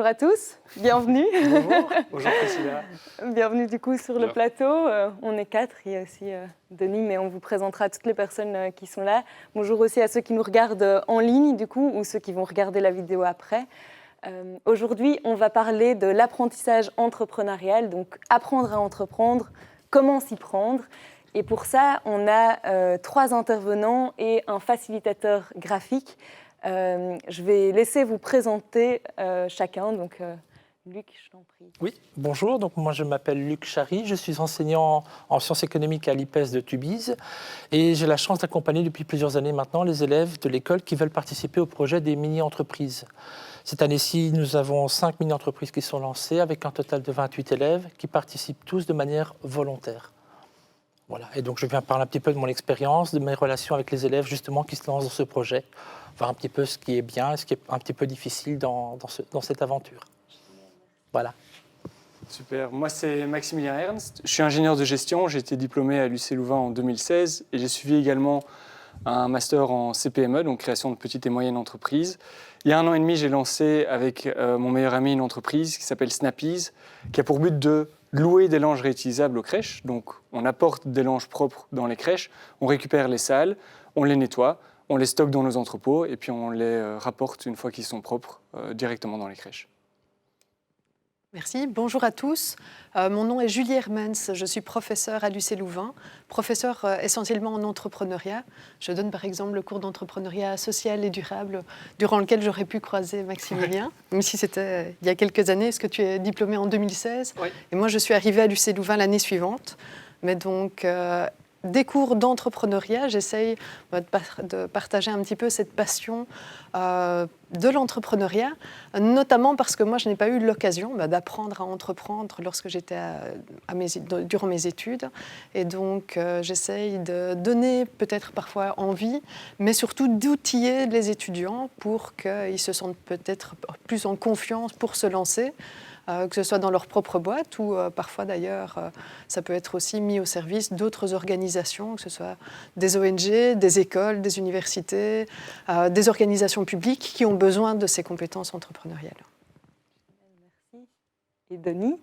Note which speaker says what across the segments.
Speaker 1: bonjour à tous, bienvenue.
Speaker 2: Bonjour Priscilla.
Speaker 1: Bienvenue du coup sur le plateau. On est 4, il y a aussi Denis, mais on vous présentera toutes les personnes qui sont là. Bonjour aussi à ceux qui nous regardent en ligne du coup, ou ceux qui vont regarder la vidéo après. Aujourd'hui, on va parler de l'apprentissage entrepreneurial, donc apprendre à entreprendre, comment s'y prendre. Et pour ça, on a 3 intervenants et un facilitateur graphique. Je vais laisser vous présenter chacun. Donc, Luc, je t'en prie.
Speaker 2: Oui, bonjour. Donc, moi, je m'appelle Luc Chary. Je suis enseignant en sciences économiques à l'IPES de Tubize. Et j'ai la chance d'accompagner depuis plusieurs années maintenant les élèves de l'école qui veulent participer au projet des mini-entreprises. Cette année-ci, nous avons 5 mini-entreprises qui sont lancées avec un total de 28 élèves qui participent tous de manière volontaire. Voilà. Et donc, je viens parler un petit peu de mon expérience, de mes relations avec les élèves justement qui se lancent dans ce projet, voir un petit peu ce qui est bien et ce qui est un petit peu difficile dans cette aventure. Voilà.
Speaker 3: Super. Moi, c'est Maximilien Ernst. Je suis ingénieur de gestion. J'ai été diplômé à l'UC Louvain en 2016 et j'ai suivi également un master en CPME, donc création de petites et moyennes entreprises. Il y a 1 an et demi, j'ai lancé avec mon meilleur ami une entreprise qui s'appelle Snappies, qui a pour but de louer des langes réutilisables aux crèches. Donc, on apporte des langes propres dans les crèches, on récupère les salles, on les nettoie, on les stocke dans nos entrepôts et puis on les rapporte une fois qu'ils sont propres directement dans les crèches.
Speaker 4: Merci, bonjour à tous. Mon nom est Julie Hermans, je suis professeure à l'UC Louvain, professeure essentiellement en entrepreneuriat. Je donne par exemple le cours d'entrepreneuriat social et durable, durant lequel j'aurais pu croiser Maximilien, même si c'était il y a quelques années, parce que tu es diplômé en 2016. Oui. Et moi je suis arrivée à l'UC Louvain l'année suivante. Mais donc, des cours d'entrepreneuriat, j'essaye de partager un petit peu cette passion de l'entrepreneuriat, notamment parce que moi, je n'ai pas eu l'occasion d'apprendre à entreprendre lorsque j'étais durant mes études. Et donc, j'essaye de donner peut-être parfois envie, mais surtout d'outiller les étudiants pour qu'ils se sentent peut-être plus en confiance pour se lancer. Que ce soit dans leur propre boîte ou parfois d'ailleurs, ça peut être aussi mis au service d'autres organisations, que ce soit des ONG, des écoles, des universités, des organisations publiques qui ont besoin de ces compétences entrepreneuriales.
Speaker 1: Merci. Et Denis ?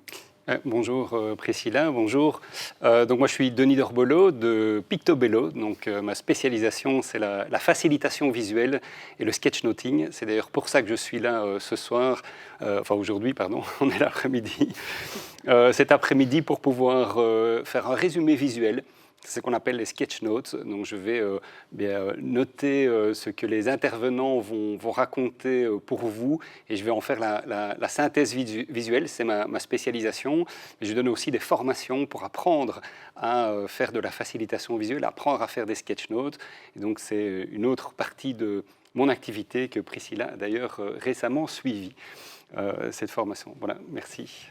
Speaker 5: Bonjour Priscilla, bonjour. Donc moi je suis Denis Dorbolo de Pictobello. Donc ma spécialisation c'est la facilitation visuelle et le sketchnoting. C'est d'ailleurs pour ça que je suis là ce soir, aujourd'hui pardon, on est l'après-midi. Cet après-midi pour pouvoir faire un résumé visuel. C'est ce qu'on appelle les sketch notes. Donc, je vais noter ce que les intervenants vont raconter pour vous et je vais en faire la synthèse visuelle. C'est ma spécialisation. Mais je donne aussi des formations pour apprendre à faire de la facilitation visuelle, apprendre à faire des sketch notes. Et donc, c'est une autre partie de mon activité que Priscilla a d'ailleurs récemment suivi, cette formation. Voilà, merci.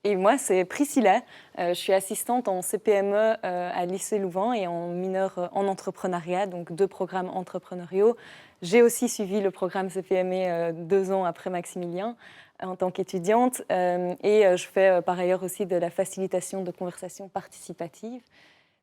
Speaker 1: Et moi, c'est Priscilla. Je suis assistante en CPME à l'ICE Louvain et en mineur en entrepreneuriat, donc 2 programmes entrepreneuriaux. J'ai aussi suivi le programme CPME 2 ans après Maximilien en tant qu'étudiante. Et je fais par ailleurs aussi de la facilitation de conversations participatives.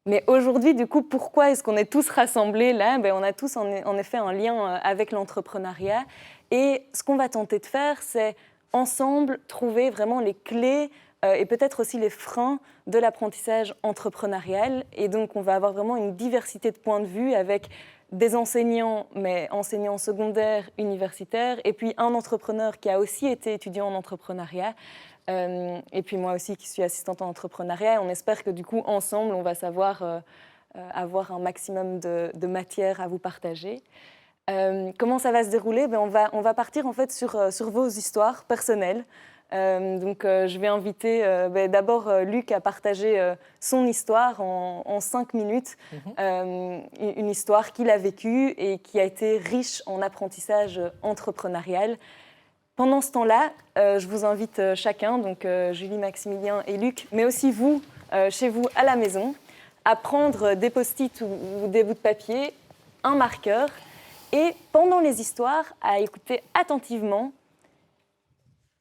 Speaker 1: Mais aujourd'hui, du coup, pourquoi est-ce qu'on est tous rassemblés là ? On a tous en effet un lien avec l'entrepreneuriat. Et ce qu'on va tenter de faire, c'est ensemble trouver vraiment les clés et peut-être aussi les freins de l'apprentissage entrepreneurial. Et donc, on va avoir vraiment une diversité de points de vue avec des enseignants, mais enseignants secondaires, universitaires, et puis un entrepreneur qui a aussi été étudiant en entrepreneuriat, et puis moi aussi qui suis assistante en entrepreneuriat. Et on espère que du coup, ensemble, on va savoir avoir un maximum de matière à vous partager. Comment ça va se dérouler ? On va partir en fait sur vos histoires personnelles. Donc, je vais inviter d'abord Luc à partager son histoire en 5 minutes, une histoire qu'il a vécue et qui a été riche en apprentissage entrepreneurial. Pendant ce temps-là, je vous invite chacun, donc Julie, Maximilien et Luc, mais aussi vous, chez vous à la maison, à prendre des post-it ou des bouts de papier, un marqueur, et pendant les histoires, à écouter attentivement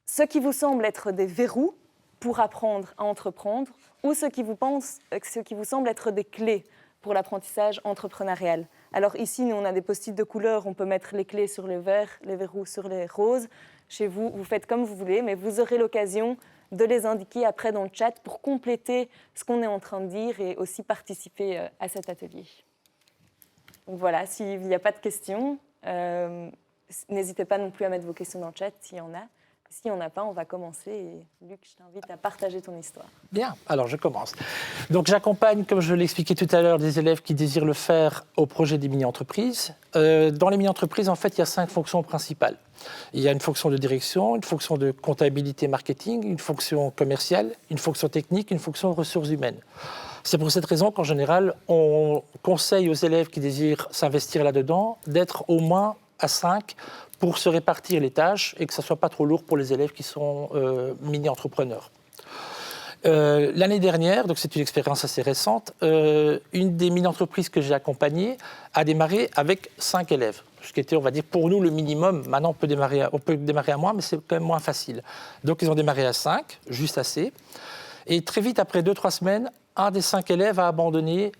Speaker 1: ce qui vous semble être des verrous pour apprendre à entreprendre ou ce qui vous semble être des clés pour l'apprentissage entrepreneurial. Alors ici, nous, on a des post-it de couleur, on peut mettre les clés sur les verts, les verrous sur les roses. chez vous, vous faites comme vous voulez, mais vous aurez l'occasion de les indiquer après dans le chat pour compléter ce qu'on est en train de dire et aussi participer à cet atelier. Donc voilà, s'il n'y a pas de questions, n'hésitez pas non plus à mettre vos questions dans le chat s'il y en a. S'il n'y en a pas, on va commencer. Et Luc, je t'invite à partager ton histoire.
Speaker 2: Bien, alors je commence. Donc j'accompagne, comme je l'ai expliqué tout à l'heure, des élèves qui désirent le faire au projet des mini-entreprises. Dans les mini-entreprises, en fait, il y a 5 fonctions principales. Il y a une fonction de direction, une fonction de comptabilité marketing, une fonction commerciale, une fonction technique, une fonction ressources humaines. C'est pour cette raison qu'en général, on conseille aux élèves qui désirent s'investir là-dedans d'être au moins à 5 pour se répartir les tâches et que ça ne soit pas trop lourd pour les élèves qui sont mini-entrepreneurs. L'année dernière, donc c'est une expérience assez récente, une des mini-entreprises que j'ai accompagnées a démarré avec 5 élèves, ce qui était, on va dire, pour nous le minimum. Maintenant, on peut démarrer à moins, mais c'est quand même moins facile. Donc, ils ont démarré à 5, juste assez. Et très vite, après 2-3 semaines, un des 5 élèves a abandonné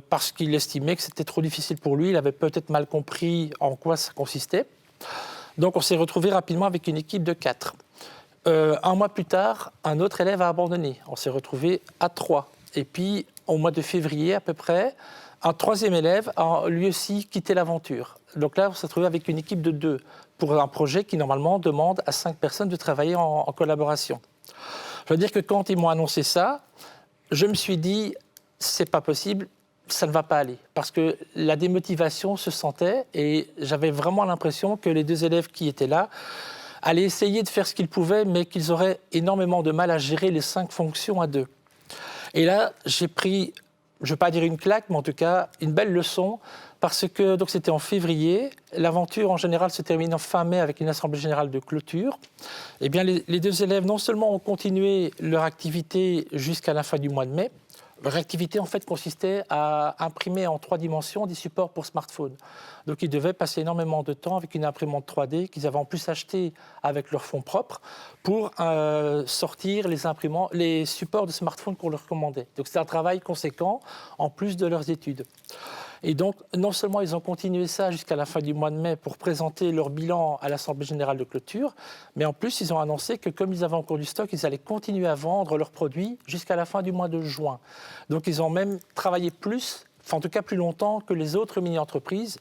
Speaker 2: parce qu'il estimait que c'était trop difficile pour lui. Il avait peut-être mal compris en quoi ça consistait. Donc, on s'est retrouvé rapidement avec une équipe de 4. Un mois plus tard, un autre élève a abandonné. On s'est retrouvé à 3. Et puis, au mois de février à peu près, un 3e élève a lui aussi quitté l'aventure. Donc là, on s'est retrouvé avec une équipe de 2 pour un projet qui, normalement, demande à 5 personnes de travailler en collaboration. Je veux dire que quand ils m'ont annoncé ça, je me suis dit, c'est pas possible, ça ne va pas aller. Parce que la démotivation se sentait et j'avais vraiment l'impression que les 2 élèves qui étaient là allaient essayer de faire ce qu'ils pouvaient, mais qu'ils auraient énormément de mal à gérer les 5 fonctions à 2. Et là, j'ai pris, je ne vais pas dire une claque, mais en tout cas, une belle leçon, parce que donc c'était en février. L'aventure, en général, se termine en fin mai avec une assemblée générale de clôture. Eh bien, les 2 élèves, non seulement ont continué leur activité jusqu'à la fin du mois de mai, leur activité, en fait, consistait à imprimer en 3 dimensions des supports pour smartphone. Donc, ils devaient passer énormément de temps avec une imprimante 3D qu'ils avaient en plus acheté avec leurs fonds propres pour sortir les supports de smartphone qu'on leur commandait. Donc, c'est un travail conséquent en plus de leurs études. Et donc, non seulement ils ont continué ça jusqu'à la fin du mois de mai pour présenter leur bilan à l'Assemblée générale de clôture, mais en plus, ils ont annoncé que comme ils avaient encore du stock, ils allaient continuer à vendre leurs produits jusqu'à la fin du mois de juin. Donc, ils ont même travaillé plus, enfin en tout cas plus longtemps que les autres mini-entreprises.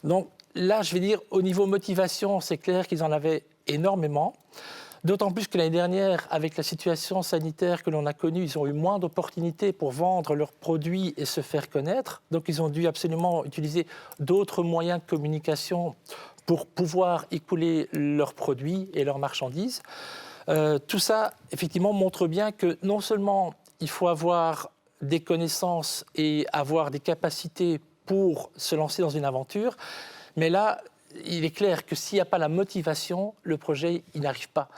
Speaker 2: Donc là, je vais dire, au niveau motivation, c'est clair qu'ils en avaient énormément. D'autant plus que l'année dernière, avec la situation sanitaire que l'on a connue, ils ont eu moins d'opportunités pour vendre leurs produits et se faire connaître. Donc, ils ont dû absolument utiliser d'autres moyens de communication pour pouvoir écouler leurs produits et leurs marchandises. Tout ça, effectivement, montre bien que non seulement il faut avoir des connaissances et avoir des capacités pour se lancer dans une aventure, mais là, il est clair que s'il n'y a pas la motivation, le projet, il n'arrive pas.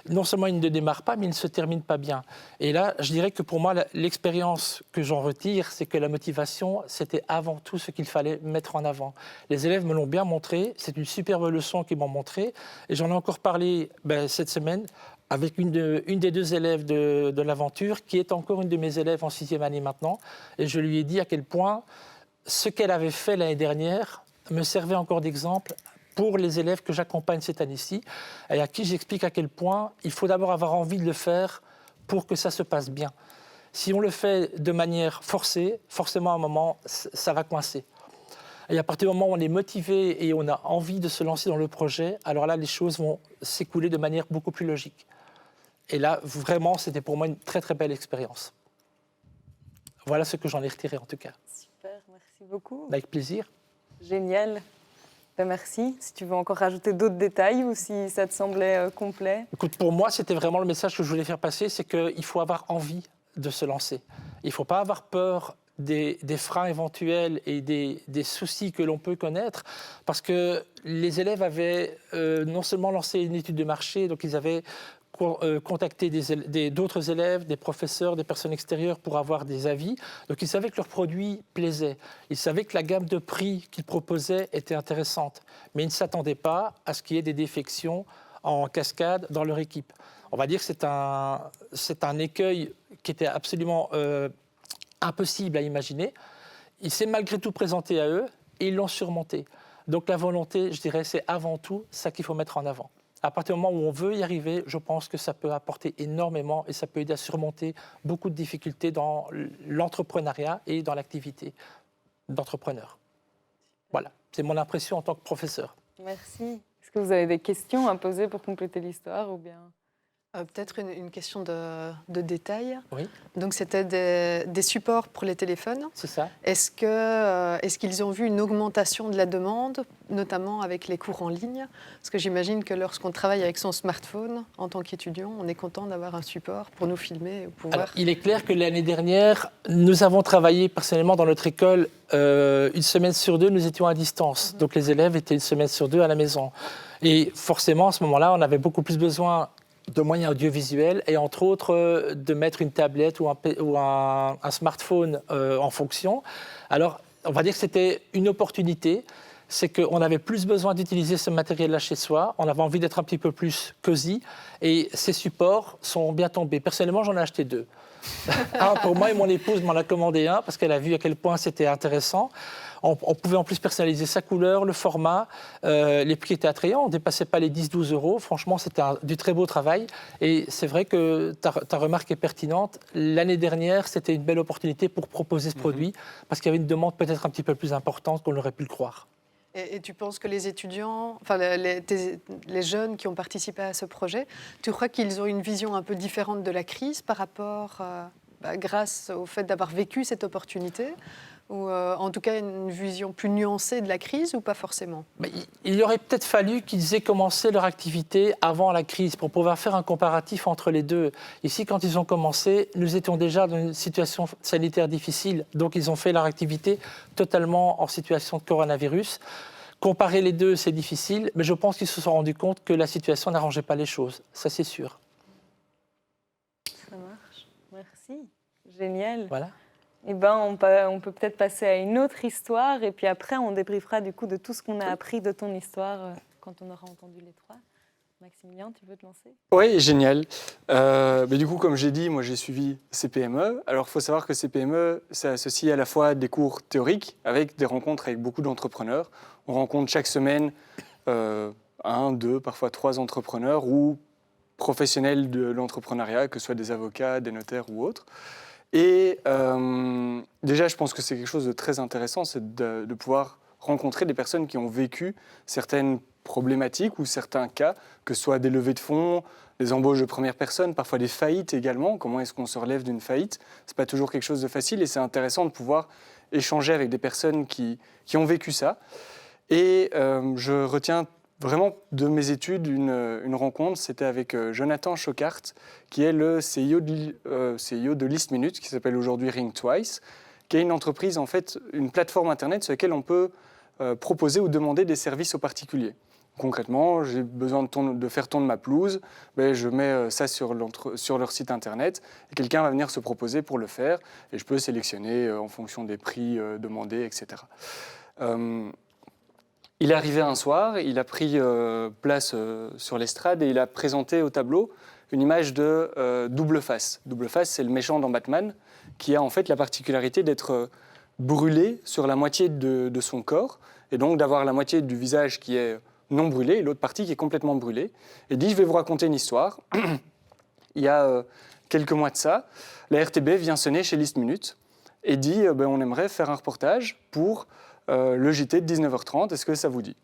Speaker 2: Non seulement il ne démarre pas, mais il ne se termine pas bien. Et là, je dirais que pour moi, l'expérience que j'en retire, c'est que la motivation, c'était avant tout ce qu'il fallait mettre en avant. Les élèves me l'ont bien montré, c'est une superbe leçon qu'ils m'ont montrée, et j'en ai encore parlé cette semaine avec une des 2 élèves de l'aventure, qui est encore une de mes élèves en 6e année maintenant, et je lui ai dit à quel point ce qu'elle avait fait l'année dernière me servait encore d'exemple pour les élèves que j'accompagne cette année-ci et à qui j'explique à quel point il faut d'abord avoir envie de le faire pour que ça se passe bien. Si on le fait de manière forcée, forcément à un moment, ça va coincer. Et à partir du moment où on est motivé et on a envie de se lancer dans le projet, alors là, les choses vont s'écouler de manière beaucoup plus logique. Et là, vraiment, c'était pour moi une très très belle expérience. Voilà ce que j'en ai retiré en tout cas.
Speaker 1: Super, merci beaucoup.
Speaker 2: Avec plaisir.
Speaker 1: Génial. Ben merci. Si tu veux encore rajouter d'autres détails ou si ça te semblait complet.
Speaker 2: Écoute, pour moi, c'était vraiment le message que je voulais faire passer, c'est qu'il faut avoir envie de se lancer. Il ne faut pas avoir peur des freins éventuels et des soucis que l'on peut connaître, parce que les élèves avaient non seulement lancé une étude de marché, donc ils avaient contacter d'autres élèves, des professeurs, des personnes extérieures pour avoir des avis. Donc ils savaient que leurs produits plaisaient. Ils savaient que la gamme de prix qu'ils proposaient était intéressante. Mais ils ne s'attendaient pas à ce qu'il y ait des défections en cascade dans leur équipe. On va dire que c'est un écueil qui était absolument impossible à imaginer. Il s'est malgré tout présenté à eux et ils l'ont surmonté. Donc la volonté, je dirais, c'est avant tout ça qu'il faut mettre en avant. À partir du moment où on veut y arriver, je pense que ça peut apporter énormément et ça peut aider à surmonter beaucoup de difficultés dans l'entrepreneuriat et dans l'activité d'entrepreneur. Voilà, c'est mon impression en tant que professeur.
Speaker 1: Merci. Est-ce que vous avez des questions à poser pour compléter l'histoire ou bien...
Speaker 4: Peut-être une question de détail.
Speaker 2: Oui.
Speaker 4: Donc, c'était des supports pour les téléphones.
Speaker 2: C'est ça.
Speaker 4: Est-ce qu'ils ont vu une augmentation de la demande, notamment avec les cours en ligne? Parce que j'imagine que lorsqu'on travaille avec son smartphone, en tant qu'étudiant, on est content d'avoir un support pour nous filmer.
Speaker 2: Alors, il est clair que l'année dernière, nous avons travaillé personnellement dans notre école une semaine sur 2, nous étions à distance. Donc les élèves étaient une semaine sur 2 à la maison. Et forcément, à ce moment-là, on avait beaucoup plus besoin de moyens audiovisuels et entre autres de mettre une tablette ou un smartphone en fonction. Alors, on va dire que c'était une opportunité. C'est qu'on avait plus besoin d'utiliser ce matériel-là chez soi. On avait envie d'être un petit peu plus cosy. Et ces supports sont bien tombés. Personnellement, j'en ai acheté 2. Un pour moi et mon épouse m'en a commandé un parce qu'elle a vu à quel point c'était intéressant. On pouvait en plus personnaliser sa couleur, le format. Les prix étaient attrayants. On ne dépassait pas les 10-12 euros. Franchement, c'était du très beau travail. Et c'est vrai que ta remarque est pertinente. L'année dernière, c'était une belle opportunité pour proposer ce produit parce qu'il y avait une demande peut-être un petit peu plus importante qu'on aurait pu le croire.
Speaker 4: Et tu penses que les étudiants, enfin les jeunes qui ont participé à ce projet, tu crois qu'ils ont une vision un peu différente de la crise par rapport, grâce au fait d'avoir vécu cette opportunité, ou en tout cas une vision plus nuancée de la crise, ou pas forcément?
Speaker 2: Il aurait peut-être fallu qu'ils aient commencé leur activité avant la crise pour pouvoir faire un comparatif entre les deux. Ici, quand ils ont commencé, nous étions déjà dans une situation sanitaire difficile, donc ils ont fait leur activité totalement en situation de coronavirus. Comparer les deux, c'est difficile, mais je pense qu'ils se sont rendus compte que la situation n'arrangeait pas les choses, ça c'est sûr.
Speaker 1: Ça marche, merci, génial.
Speaker 2: Voilà.
Speaker 1: Eh ben, on peut peut-être passer à une autre histoire et puis après on débriefera du coup de tout ce qu'on a appris de ton histoire quand on aura entendu les trois. Maximilien, tu veux te lancer?
Speaker 3: Oui, génial. Mais du coup, comme j'ai dit, moi j'ai suivi CPME. Alors il faut savoir que CPME, ça associe à la fois des cours théoriques avec des rencontres avec beaucoup d'entrepreneurs. On rencontre chaque semaine 1, 2, parfois 3 entrepreneurs ou professionnels de l'entrepreneuriat, que ce soit des avocats, des notaires ou autres. Et déjà, je pense que c'est quelque chose de très intéressant, c'est de pouvoir rencontrer des personnes qui ont vécu certaines problématiques ou certains cas, que ce soit des levées de fonds, des embauches de première personne, parfois des faillites également. Comment est-ce qu'on se relève d'une faillite? Ce n'est pas toujours quelque chose de facile et c'est intéressant de pouvoir échanger avec des personnes qui ont vécu ça. Et je retiens vraiment de mes études une rencontre, c'était avec Jonathan Chocart, qui est le CEO de List Minute, qui s'appelle aujourd'hui Ring Twice, qui est une entreprise, en fait, une plateforme Internet sur laquelle on peut proposer ou demander des services aux particuliers. Concrètement, j'ai besoin de faire tondre ma pelouse, je mets ça sur leur site Internet et quelqu'un va venir se proposer pour le faire et je peux sélectionner en fonction des prix demandés, etc. Il est arrivé un soir, il a pris place sur l'estrade et il a présenté au tableau une image de Double Face. Double Face, c'est le méchant dans Batman qui a en fait la particularité d'être brûlé sur la moitié de son corps et donc d'avoir la moitié du visage qui est non brûlée et l'autre partie qui est complètement brûlée. Et dit, je vais vous raconter une histoire. Il y a quelques mois de ça, la RTB vient sonner chez List Minute et dit, on aimerait faire un reportage pour le JT de 19h30, est-ce que ça vous dit?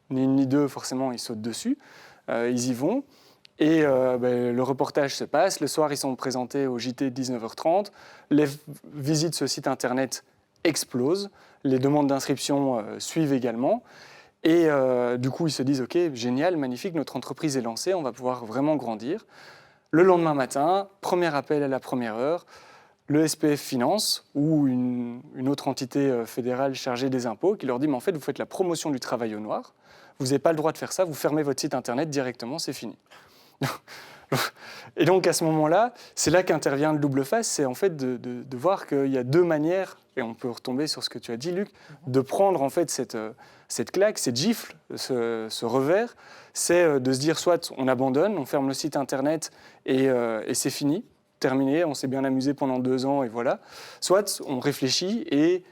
Speaker 3: Ni une ni deux, forcément, ils sautent dessus, ils y vont. Et le reportage se passe, le soir ils sont présentés au JT de 19h30, les visites sur le site internet explosent, les demandes d'inscription suivent également, et du coup ils se disent « Ok, génial, magnifique, notre entreprise est lancée, on va pouvoir vraiment grandir ». Le lendemain matin, premier appel à la première heure, le SPF Finance ou une autre entité fédérale chargée des impôts qui leur dit « Mais en fait, vous faites la promotion du travail au noir, vous n'avez pas le droit de faire ça, vous fermez votre site internet directement, c'est fini ». Et donc à ce moment-là, c'est là qu'intervient le double face, c'est en fait de voir qu'il y a deux manières, et on peut retomber sur ce que tu as dit Luc, de prendre en fait cette claque, cette gifle, ce revers, c'est de se dire soit on abandonne, on ferme le site internet et c'est fini, terminé, on s'est bien amusé pendant 2 ans et voilà, soit on réfléchit et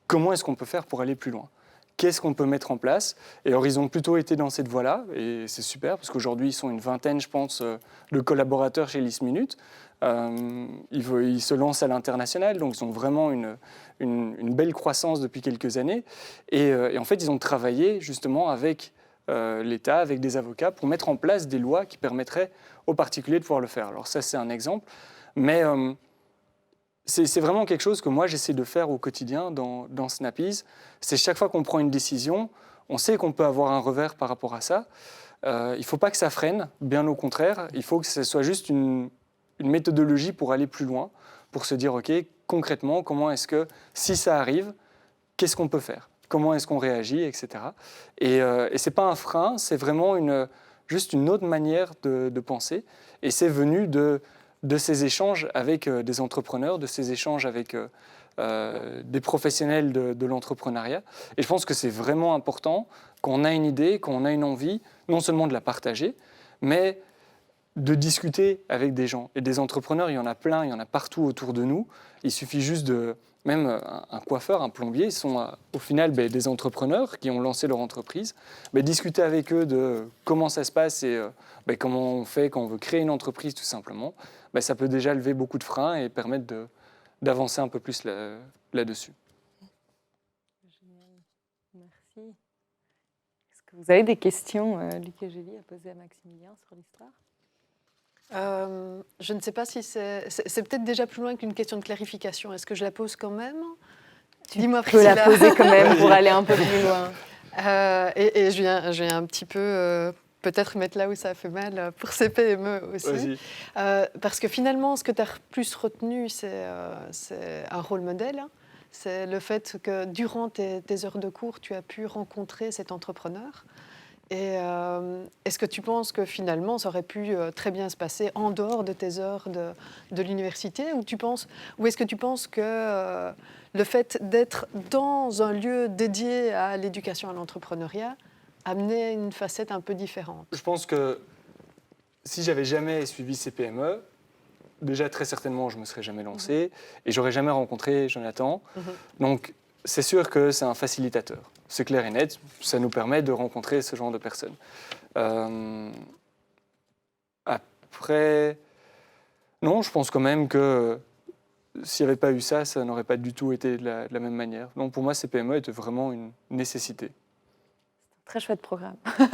Speaker 3: comment est-ce qu'on peut faire pour aller plus loin ? qu'est-ce qu'on peut mettre en place. Et alors, ils ont plutôt été dans cette voie-là, et c'est super, parce qu'aujourd'hui, ils sont une vingtaine, je pense, de collaborateurs chez List Minute. Ils se lancent à l'international, donc ils ont vraiment une belle croissance depuis quelques années. Et en fait, ils ont travaillé justement avec l'État, avec des avocats, pour mettre en place des lois qui permettraient aux particuliers de pouvoir le faire. Alors ça, c'est un exemple, mais c'est vraiment quelque chose que moi, j'essaie de faire au quotidien dans Snappease. C'est chaque fois qu'on prend une décision, on sait qu'on peut avoir un revers par rapport à ça. Il ne faut pas que ça freine, bien au contraire. Il faut que ce soit juste une méthodologie pour aller plus loin, pour se dire, OK, concrètement, comment est-ce que, si ça arrive, qu'est-ce qu'on peut faire ? Comment est-ce qu'on réagit, etc. Et ce n'est pas un frein, c'est vraiment juste une autre manière de penser. Et c'est venu de ces échanges avec des entrepreneurs, de ces échanges avec des professionnels de l'entrepreneuriat. Et je pense que c'est vraiment important qu'on a une idée, qu'on a une envie, non seulement de la partager, mais de discuter avec des gens. Et des entrepreneurs, il y en a plein, il y en a partout autour de nous. Il suffit juste même un coiffeur, un plombier, ils sont au final des entrepreneurs qui ont lancé leur entreprise. Discuter avec eux de comment ça se passe et comment on fait quand on veut créer une entreprise tout simplement, ça peut déjà lever beaucoup de freins et permettre d'avancer un peu plus là-dessus.
Speaker 1: Génial. Merci. Est-ce que vous avez des questions, Luc et Julie, à poser à Maximilien sur l'histoire ?
Speaker 4: Je ne sais pas si c'est peut-être déjà plus loin qu'une question de clarification. Est-ce que je la pose quand même ? Dis-moi,
Speaker 1: Tu peux la
Speaker 4: Priscilla.
Speaker 1: poser quand même pour aller un peu plus loin.
Speaker 4: Et je viens un petit peu peut-être mettre là où ça a fait mal pour ces PME aussi. Parce que finalement, ce que tu as plus retenu, c'est un rôle modèle. C'est le fait que durant tes heures de cours, tu as pu rencontrer cet entrepreneur. Et est-ce que tu penses que finalement, ça aurait pu très bien se passer en dehors de tes heures de l'université, ou est-ce que tu penses que le fait d'être dans un lieu dédié à l'éducation à l'entrepreneuriat amenait une facette un peu différente ?
Speaker 3: Je pense que si j'avais jamais suivi ces PME, déjà très certainement, je ne me serais jamais lancé et j'aurais jamais rencontré Jonathan. Donc, c'est sûr que c'est un facilitateur. C'est clair et net, ça nous permet de rencontrer ce genre de personnes. Après, non, je pense quand même que s'il n'y avait pas eu ça, ça n'aurait pas du tout été de la même manière. Donc pour moi, ces PME étaient vraiment une nécessité.
Speaker 1: Très chouette programme.
Speaker 3: Ouais,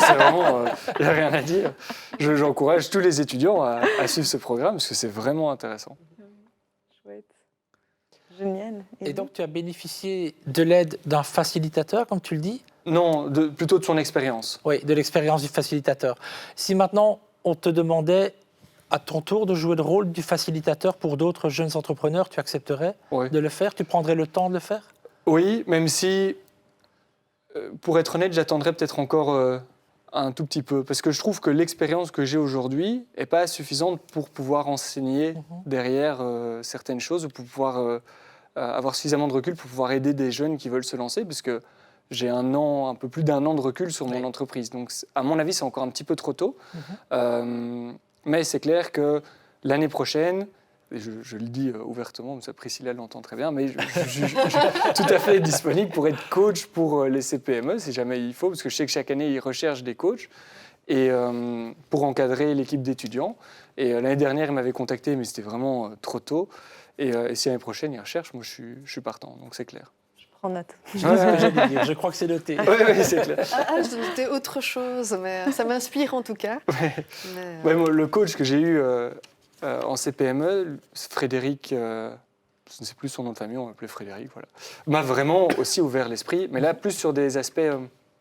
Speaker 3: c'est vraiment, il n'y a rien à dire. J'encourage tous les étudiants à suivre ce programme parce que c'est vraiment intéressant.
Speaker 1: Chouette. Génial.
Speaker 2: Et donc, tu as bénéficié de l'aide d'un facilitateur, comme tu le dis ?
Speaker 3: Non, plutôt de son expérience.
Speaker 2: Oui, de l'expérience du facilitateur. Si maintenant, on te demandait à ton tour de jouer le rôle du facilitateur pour d'autres jeunes entrepreneurs, tu accepterais de le faire ? Tu prendrais le temps de le faire ?
Speaker 3: Oui, même si, pour être honnête, j'attendrais peut-être encore un tout petit peu. Parce que je trouve que l'expérience que j'ai aujourd'hui n'est pas suffisante pour pouvoir enseigner derrière certaines choses ou pour pouvoir avoir suffisamment de recul pour pouvoir aider des jeunes qui veulent se lancer. Parce que j'ai un peu plus d'un an de recul sur mon entreprise. Donc, à mon avis, c'est encore un petit peu trop tôt. Mais c'est clair que l'année prochaine, et je le dis ouvertement, mais ça Priscilla l'entend très bien, mais je suis tout à fait disponible pour être coach pour les CPME, si jamais il faut, parce que je sais que chaque année, ils recherchent des coachs, et pour encadrer l'équipe d'étudiants. Et l'année dernière, ils m'avaient contacté, mais c'était vraiment trop tôt. Et si l'année prochaine, ils recherchent, moi, je suis partant, donc c'est clair.
Speaker 1: Prends note.
Speaker 2: Je crois que c'est noté.
Speaker 3: Oui, c'est clair.
Speaker 4: C'était autre chose, mais ça m'inspire en tout cas.
Speaker 3: Ouais, moi, le coach que j'ai eu en CPME, Frédéric, je ne sais plus son nom de famille, on l'appelait Frédéric, voilà, m'a vraiment aussi ouvert l'esprit, mais là, plus sur des aspects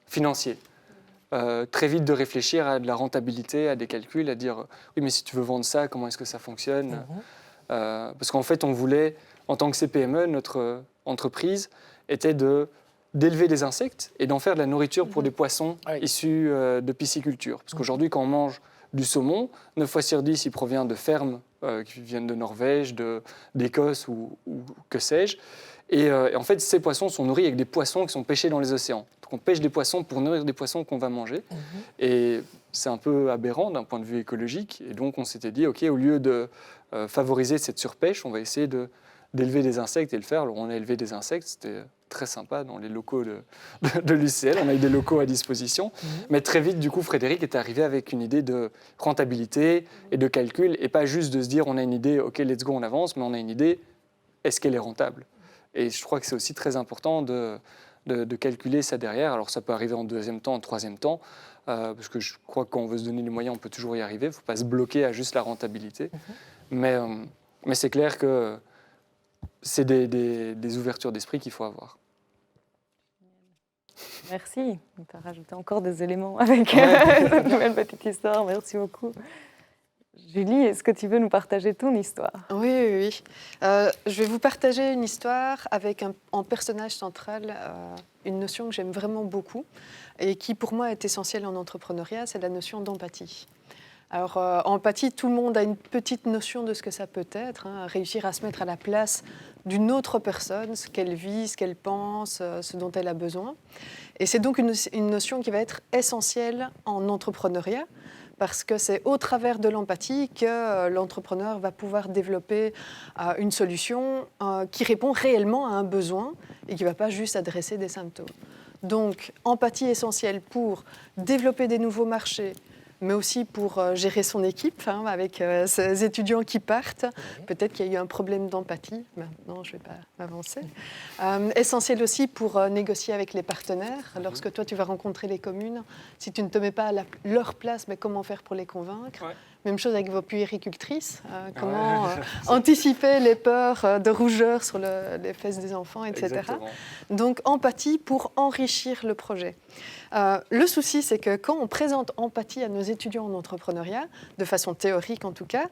Speaker 3: financiers. Très vite de réfléchir à de la rentabilité, à des calculs, à dire oui, mais si tu veux vendre ça, comment est-ce que ça fonctionne parce qu'en fait, on voulait, en tant que CPME, notre entreprise était d'élever des insectes et d'en faire de la nourriture pour des poissons issus de pisciculture. Parce qu'aujourd'hui, quand on mange du saumon, 9 fois sur 10, il provient de fermes qui viennent de Norvège, d'Écosse ou que sais-je. Et en fait, ces poissons sont nourris avec des poissons qui sont pêchés dans les océans. Donc on pêche des poissons pour nourrir des poissons qu'on va manger. Et c'est un peu aberrant d'un point de vue écologique. Et donc on s'était dit, OK, au lieu de favoriser cette surpêche, on va essayer d'élever des insectes et le faire. Alors on a élevé des insectes, c'était très sympa dans les locaux de l'UCL. On a eu des locaux à disposition. Mais très vite, du coup, Frédéric est arrivé avec une idée de rentabilité et de calcul, et pas juste de se dire on a une idée, ok, let's go, on avance, mais on a une idée, est-ce qu'elle est rentable? Et je crois que c'est aussi très important de calculer ça derrière. Alors ça peut arriver en deuxième temps, en troisième temps, parce que je crois que quand on veut se donner les moyens, on peut toujours y arriver. Il ne faut pas se bloquer à juste la rentabilité. Mais c'est clair que c'est des ouvertures d'esprit qu'il faut avoir.
Speaker 1: Merci. Tu as rajouté encore des éléments avec cette nouvelle petite histoire. Merci beaucoup. Julie, est-ce que tu veux nous partager ton histoire?
Speaker 4: Oui. Je vais vous partager une histoire avec en personnage central une notion que j'aime vraiment beaucoup et qui pour moi est essentielle en entrepreneuriat, c'est la notion d'empathie. Alors, empathie, tout le monde a une petite notion de ce que ça peut être, réussir à se mettre à la place d'une autre personne, ce qu'elle vit, ce qu'elle pense, ce dont elle a besoin. Et c'est donc une notion qui va être essentielle en entrepreneuriat, parce que c'est au travers de l'empathie que l'entrepreneur va pouvoir développer une solution qui répond réellement à un besoin et qui ne va pas juste adresser des symptômes. Donc, empathie essentielle pour développer des nouveaux marchés, mais aussi pour gérer son équipe, avec ces étudiants qui partent. Peut-être qu'il y a eu un problème d'empathie. Maintenant, je ne vais pas m'avancer. Essentiel aussi pour négocier avec les partenaires. Lorsque toi, tu vas rencontrer les communes, si tu ne te mets pas à leur place, mais comment faire pour les convaincre? Même chose avec vos puéricultrices. Comment anticiper les peurs de rougeur sur les fesses des enfants, etc.
Speaker 3: Exactement.
Speaker 4: Donc, empathie pour enrichir le projet. Le souci, c'est que quand on présente empathie à nos étudiants en entrepreneuriat, de façon théorique en tout cas,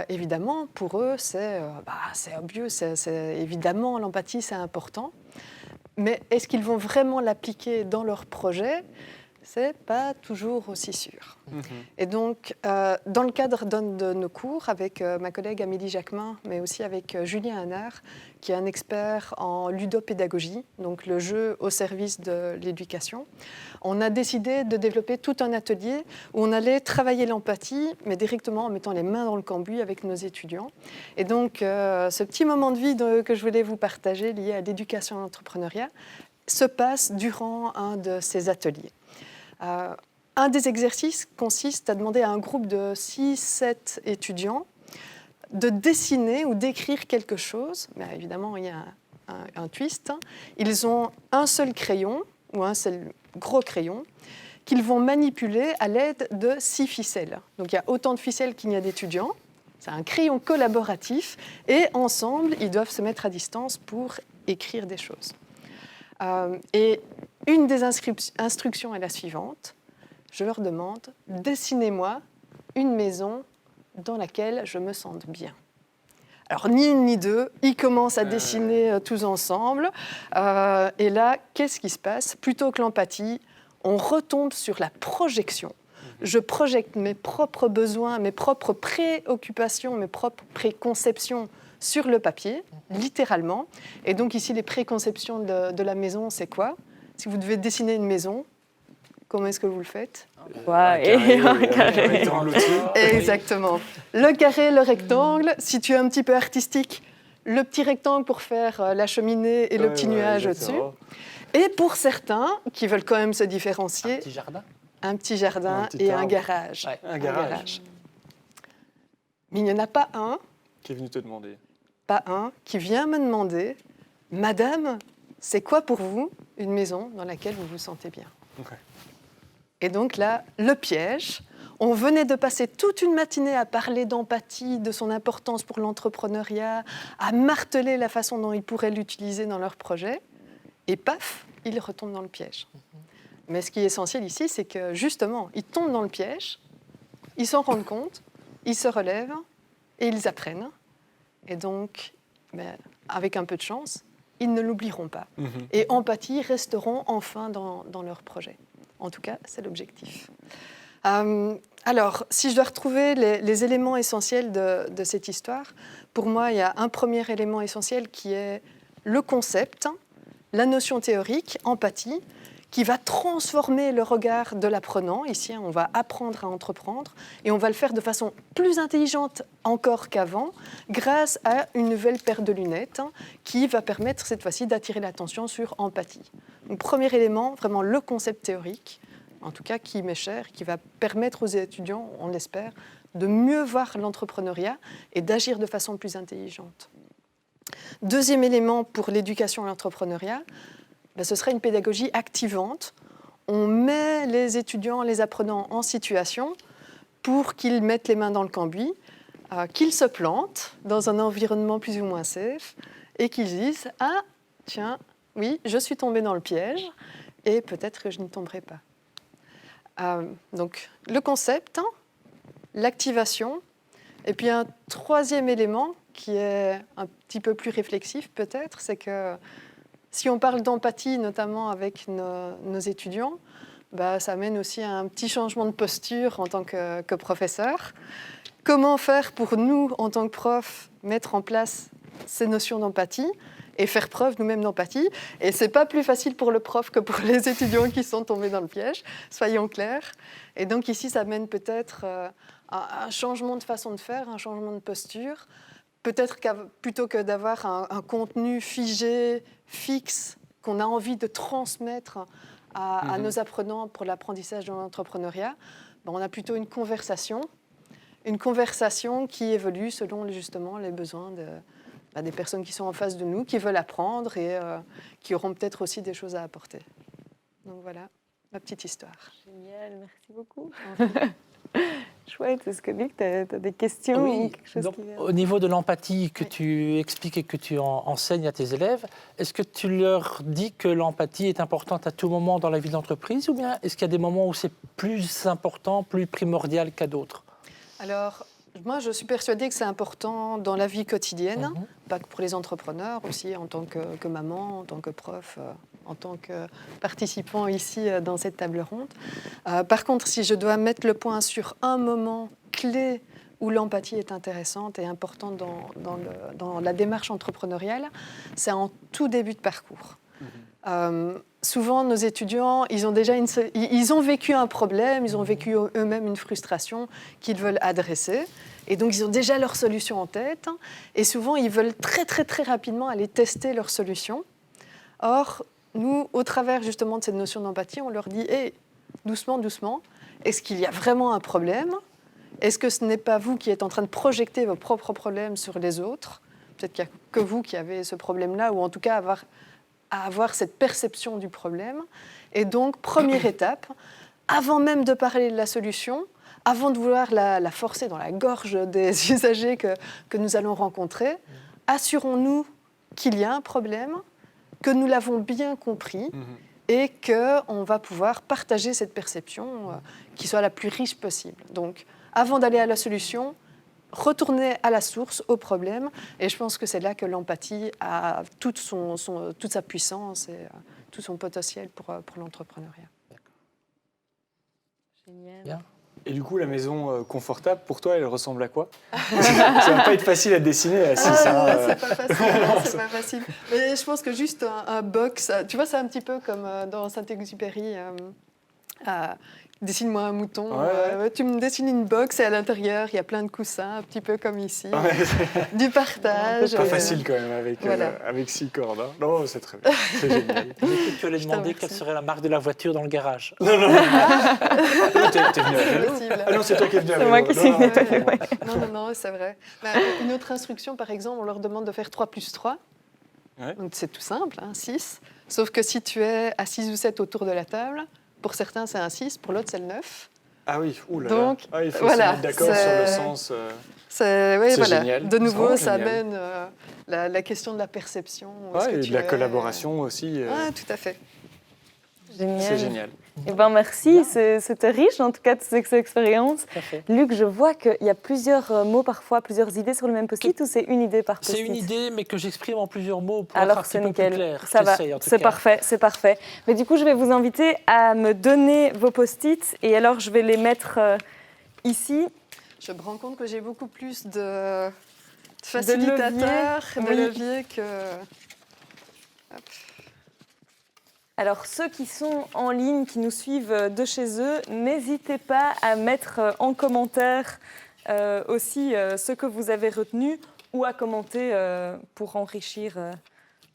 Speaker 4: évidemment, pour eux, c'est obvious, évidemment, l'empathie, c'est important. Mais est-ce qu'ils vont vraiment l'appliquer dans leur projet ? C'est pas toujours aussi sûr. Et donc, dans le cadre d'un de nos cours, avec ma collègue Amélie Jacquemin, mais aussi avec Julien Hanard, qui est un expert en ludopédagogie, donc le jeu au service de l'éducation, on a décidé de développer tout un atelier où on allait travailler l'empathie, mais directement en mettant les mains dans le cambouis avec nos étudiants. Et donc, ce petit moment de vie que je voulais vous partager, lié à l'éducation et à l'entrepreneuriat, se passe durant un de ces ateliers. Un des exercices consiste à demander à un groupe de 6-7 étudiants de dessiner ou d'écrire quelque chose. Mais évidemment, il y a un twist. Ils ont un seul crayon, ou un seul gros crayon, qu'ils vont manipuler à l'aide de 6 ficelles. Donc il y a autant de ficelles qu'il y a d'étudiants. C'est un crayon collaboratif. Et ensemble, ils doivent se mettre à distance pour écrire des choses. Et une des instructions est la suivante. Je leur demande, dessinez-moi une maison dans laquelle je me sente bien. Alors, ni une ni deux, ils commencent à dessiner tous ensemble. Et là, qu'est-ce qui se passe? Plutôt que l'empathie, on retombe sur la projection. Je projette mes propres besoins, mes propres préoccupations, mes propres préconceptions sur le papier, littéralement. Et donc ici, les préconceptions de la maison, c'est quoi? Si vous devez dessiner une maison, comment est-ce que vous le faites?
Speaker 1: Un carré.
Speaker 4: Exactement. Le carré, le rectangle. Si tu es un petit peu artistique, le petit rectangle pour faire la cheminée et le petit nuage au-dessus. Et pour certains qui veulent quand même se différencier, un petit jardin et un garage.
Speaker 3: Ouais, un garage.
Speaker 4: Mais il n'y en a pas un
Speaker 3: Qui est venu te demander.
Speaker 4: Pas un qui vient me demander, Madame, c'est quoi pour vous une maison dans laquelle vous vous sentez bien? Et donc là, le piège, on venait de passer toute une matinée à parler d'empathie, de son importance pour l'entrepreneuriat, à marteler la façon dont ils pourraient l'utiliser dans leur projet, et paf, ils retombent dans le piège. Mais ce qui est essentiel ici, c'est que justement, ils tombent dans le piège, ils s'en rendent compte, ils se relèvent et ils apprennent. Et donc, avec un peu de chance, ils ne l'oublieront pas. Et empathie resteront enfin dans leur projet. En tout cas, c'est l'objectif. Alors, si je dois retrouver les éléments essentiels de cette histoire, pour moi, il y a un premier élément essentiel qui est le concept, la notion théorique, empathie, qui va transformer le regard de l'apprenant. Ici, on va apprendre à entreprendre et on va le faire de façon plus intelligente encore qu'avant grâce à une nouvelle paire de lunettes qui va permettre cette fois-ci d'attirer l'attention sur empathie. Donc, premier élément, vraiment le concept théorique, en tout cas qui m'est cher, qui va permettre aux étudiants, on l'espère, de mieux voir l'entrepreneuriat et d'agir de façon plus intelligente. Deuxième élément pour l'éducation à l'entrepreneuriat, ce serait une pédagogie activante. On met les étudiants, les apprenants en situation pour qu'ils mettent les mains dans le cambouis, qu'ils se plantent dans un environnement plus ou moins safe et qu'ils disent « Ah, tiens, oui, je suis tombé dans le piège et peut-être que je n'y tomberai pas. » Donc, le concept, l'activation, et puis un troisième élément qui est un petit peu plus réflexif peut-être, c'est que si on parle d'empathie, notamment avec nos étudiants, ça amène aussi à un petit changement de posture en tant que professeur. Comment faire pour nous, en tant que prof, mettre en place ces notions d'empathie et faire preuve nous-mêmes d'empathie? Et ce n'est pas plus facile pour le prof que pour les étudiants qui sont tombés dans le piège, soyons clairs. Et donc ici, ça amène peut-être un changement de façon de faire, un changement de posture. Peut-être plutôt que d'avoir un contenu figé, fixe, qu'on a envie de transmettre à nos apprenants pour l'apprentissage de l'entrepreneuriat, on a plutôt une conversation qui évolue selon justement les besoins des personnes qui sont en face de nous, qui veulent apprendre et qui auront peut-être aussi des choses à apporter. Donc voilà, ma petite histoire.
Speaker 1: Génial, merci beaucoup. Chouette, est-ce que Luc, tu as des questions ou quelque chose
Speaker 2: donc,
Speaker 1: qui vient...
Speaker 2: au niveau de l'empathie que tu expliques et que tu enseignes à tes élèves, est-ce que tu leur dis que l'empathie est importante à tout moment dans la vie d'entreprise ou bien est-ce qu'il y a des moments où c'est plus important, plus primordial qu'à d'autres?
Speaker 4: Alors, moi, je suis persuadée que c'est important dans la vie quotidienne, pas que pour les entrepreneurs, aussi en tant que maman, en tant que prof, en tant que participant ici dans cette table ronde. Par contre, si je dois mettre le point sur un moment clé où l'empathie est intéressante et importante dans la démarche entrepreneuriale, c'est en tout début de parcours. Souvent, nos étudiants, ils ont vécu un problème, ils ont vécu eux-mêmes une frustration qu'ils veulent adresser. Et donc, ils ont déjà leur solution en tête. Et souvent, ils veulent très, très, très rapidement aller tester leur solution. Or, nous, au travers justement de cette notion d'empathie, on leur dit hey, doucement, doucement, est-ce qu'il y a vraiment un problème? Est-ce que ce n'est pas vous qui êtes en train de projeter vos propres problèmes sur les autres? Peut-être qu'il n'y a que vous qui avez ce problème-là, ou en tout cas à avoir cette perception du problème. Et donc, première étape, avant même de parler de la solution, avant de vouloir la forcer dans la gorge des usagers que nous allons rencontrer, assurons-nous qu'il y a un problème, que nous l'avons bien compris et qu'on va pouvoir partager cette perception qui soit la plus riche possible. Donc, avant d'aller à la solution, retourner à la source, au problème. Et je pense que c'est là que l'empathie a toute sa puissance et tout son potentiel pour l'entrepreneuriat.
Speaker 1: Génial.
Speaker 2: Bien.
Speaker 3: Et du coup, la maison confortable, pour toi, elle ressemble à quoi? Ça va pas être facile à dessiner à 6.
Speaker 4: C'est pas facile, non, c'est pas facile. Mais je pense que juste un box, tu vois, c'est un petit peu comme dans Saint-Exupéry. Dessine-moi un mouton. Tu me dessines une box et à l'intérieur, il y a plein de coussins, un petit peu comme ici. Du partage.
Speaker 3: Pas facile quand même avec 6 cordes. Hein. Non, c'est très bien. C'est génial.
Speaker 2: Tu allais demander quelle serait la marque de la voiture dans le garage.
Speaker 3: Non. T'es venu à vélo. Ah non, c'est toi qui es venu à vélo.
Speaker 1: C'est moi qui suis venu à vélo.
Speaker 4: Non, c'est vrai. Une autre instruction, par exemple, on leur demande de faire 3 plus 3. Ouais. Donc c'est tout simple, 6. Sauf que si tu es à 6 ou 7 autour de la table, pour certains, c'est un 6, pour l'autre, c'est le 9.
Speaker 3: Ah oui, oula.
Speaker 4: Donc,
Speaker 3: il faut se mettre d'accord sur le sens.
Speaker 4: C'est
Speaker 3: génial.
Speaker 4: De nouveau, ça amène la question de la perception.
Speaker 3: Et de la collaboration aussi.
Speaker 4: Tout à fait.
Speaker 1: Génial.
Speaker 3: C'est génial.
Speaker 1: Eh ben merci, c'était riche en tout cas de cette expérience. Luc, je vois qu'il y a plusieurs mots parfois, plusieurs idées sur le même post-it ou c'est une idée par post-it?
Speaker 2: C'est une idée, mais que j'exprime en plusieurs mots pour
Speaker 1: alors
Speaker 2: être un petit peu plus clair.
Speaker 1: Ça va, c'est parfait, c'est parfait. Mais du coup, je vais vous inviter à me donner vos post-it et alors je vais les mettre ici.
Speaker 4: Je me rends compte que j'ai beaucoup plus de facilitateurs, de leviers que... Hop.
Speaker 1: Alors, ceux qui sont en ligne, qui nous suivent de chez eux, n'hésitez pas à mettre en commentaire aussi ce que vous avez retenu ou à commenter pour enrichir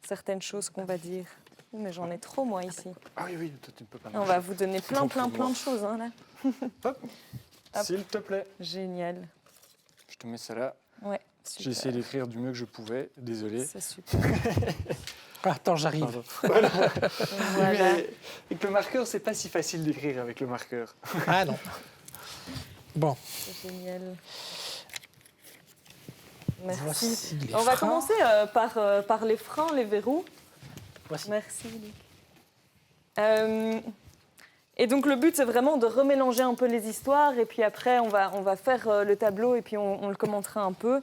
Speaker 1: certaines choses qu'on va dire. Oh, mais j'en ai trop, moi, ici.
Speaker 3: Ah oui, toi, tu ne peux pas
Speaker 1: On
Speaker 3: marcher.
Speaker 1: va vous donner plein de choses, hein, là.
Speaker 3: Hop.
Speaker 1: Hop.
Speaker 3: S'il te plaît.
Speaker 1: Génial.
Speaker 3: Je te mets ça là.
Speaker 1: Ouais,
Speaker 3: J'ai
Speaker 1: super.
Speaker 3: essayé d'écrire du mieux que je pouvais. Désolé.
Speaker 1: C'est super.
Speaker 2: Attends, j'arrive.
Speaker 3: Pardon.
Speaker 1: Voilà.
Speaker 3: Mais avec le marqueur, c'est pas si facile d'écrire avec le marqueur.
Speaker 2: Ah non. Bon,
Speaker 1: C'est génial. Merci.
Speaker 2: voici les
Speaker 1: On va
Speaker 2: freins.
Speaker 1: commencer par les freins, les verrous.
Speaker 2: Voici.
Speaker 1: Merci, Luc. Et donc, le but, c'est vraiment de remélanger un peu les histoires. Et puis après, on va faire le tableau et puis on le commentera un peu.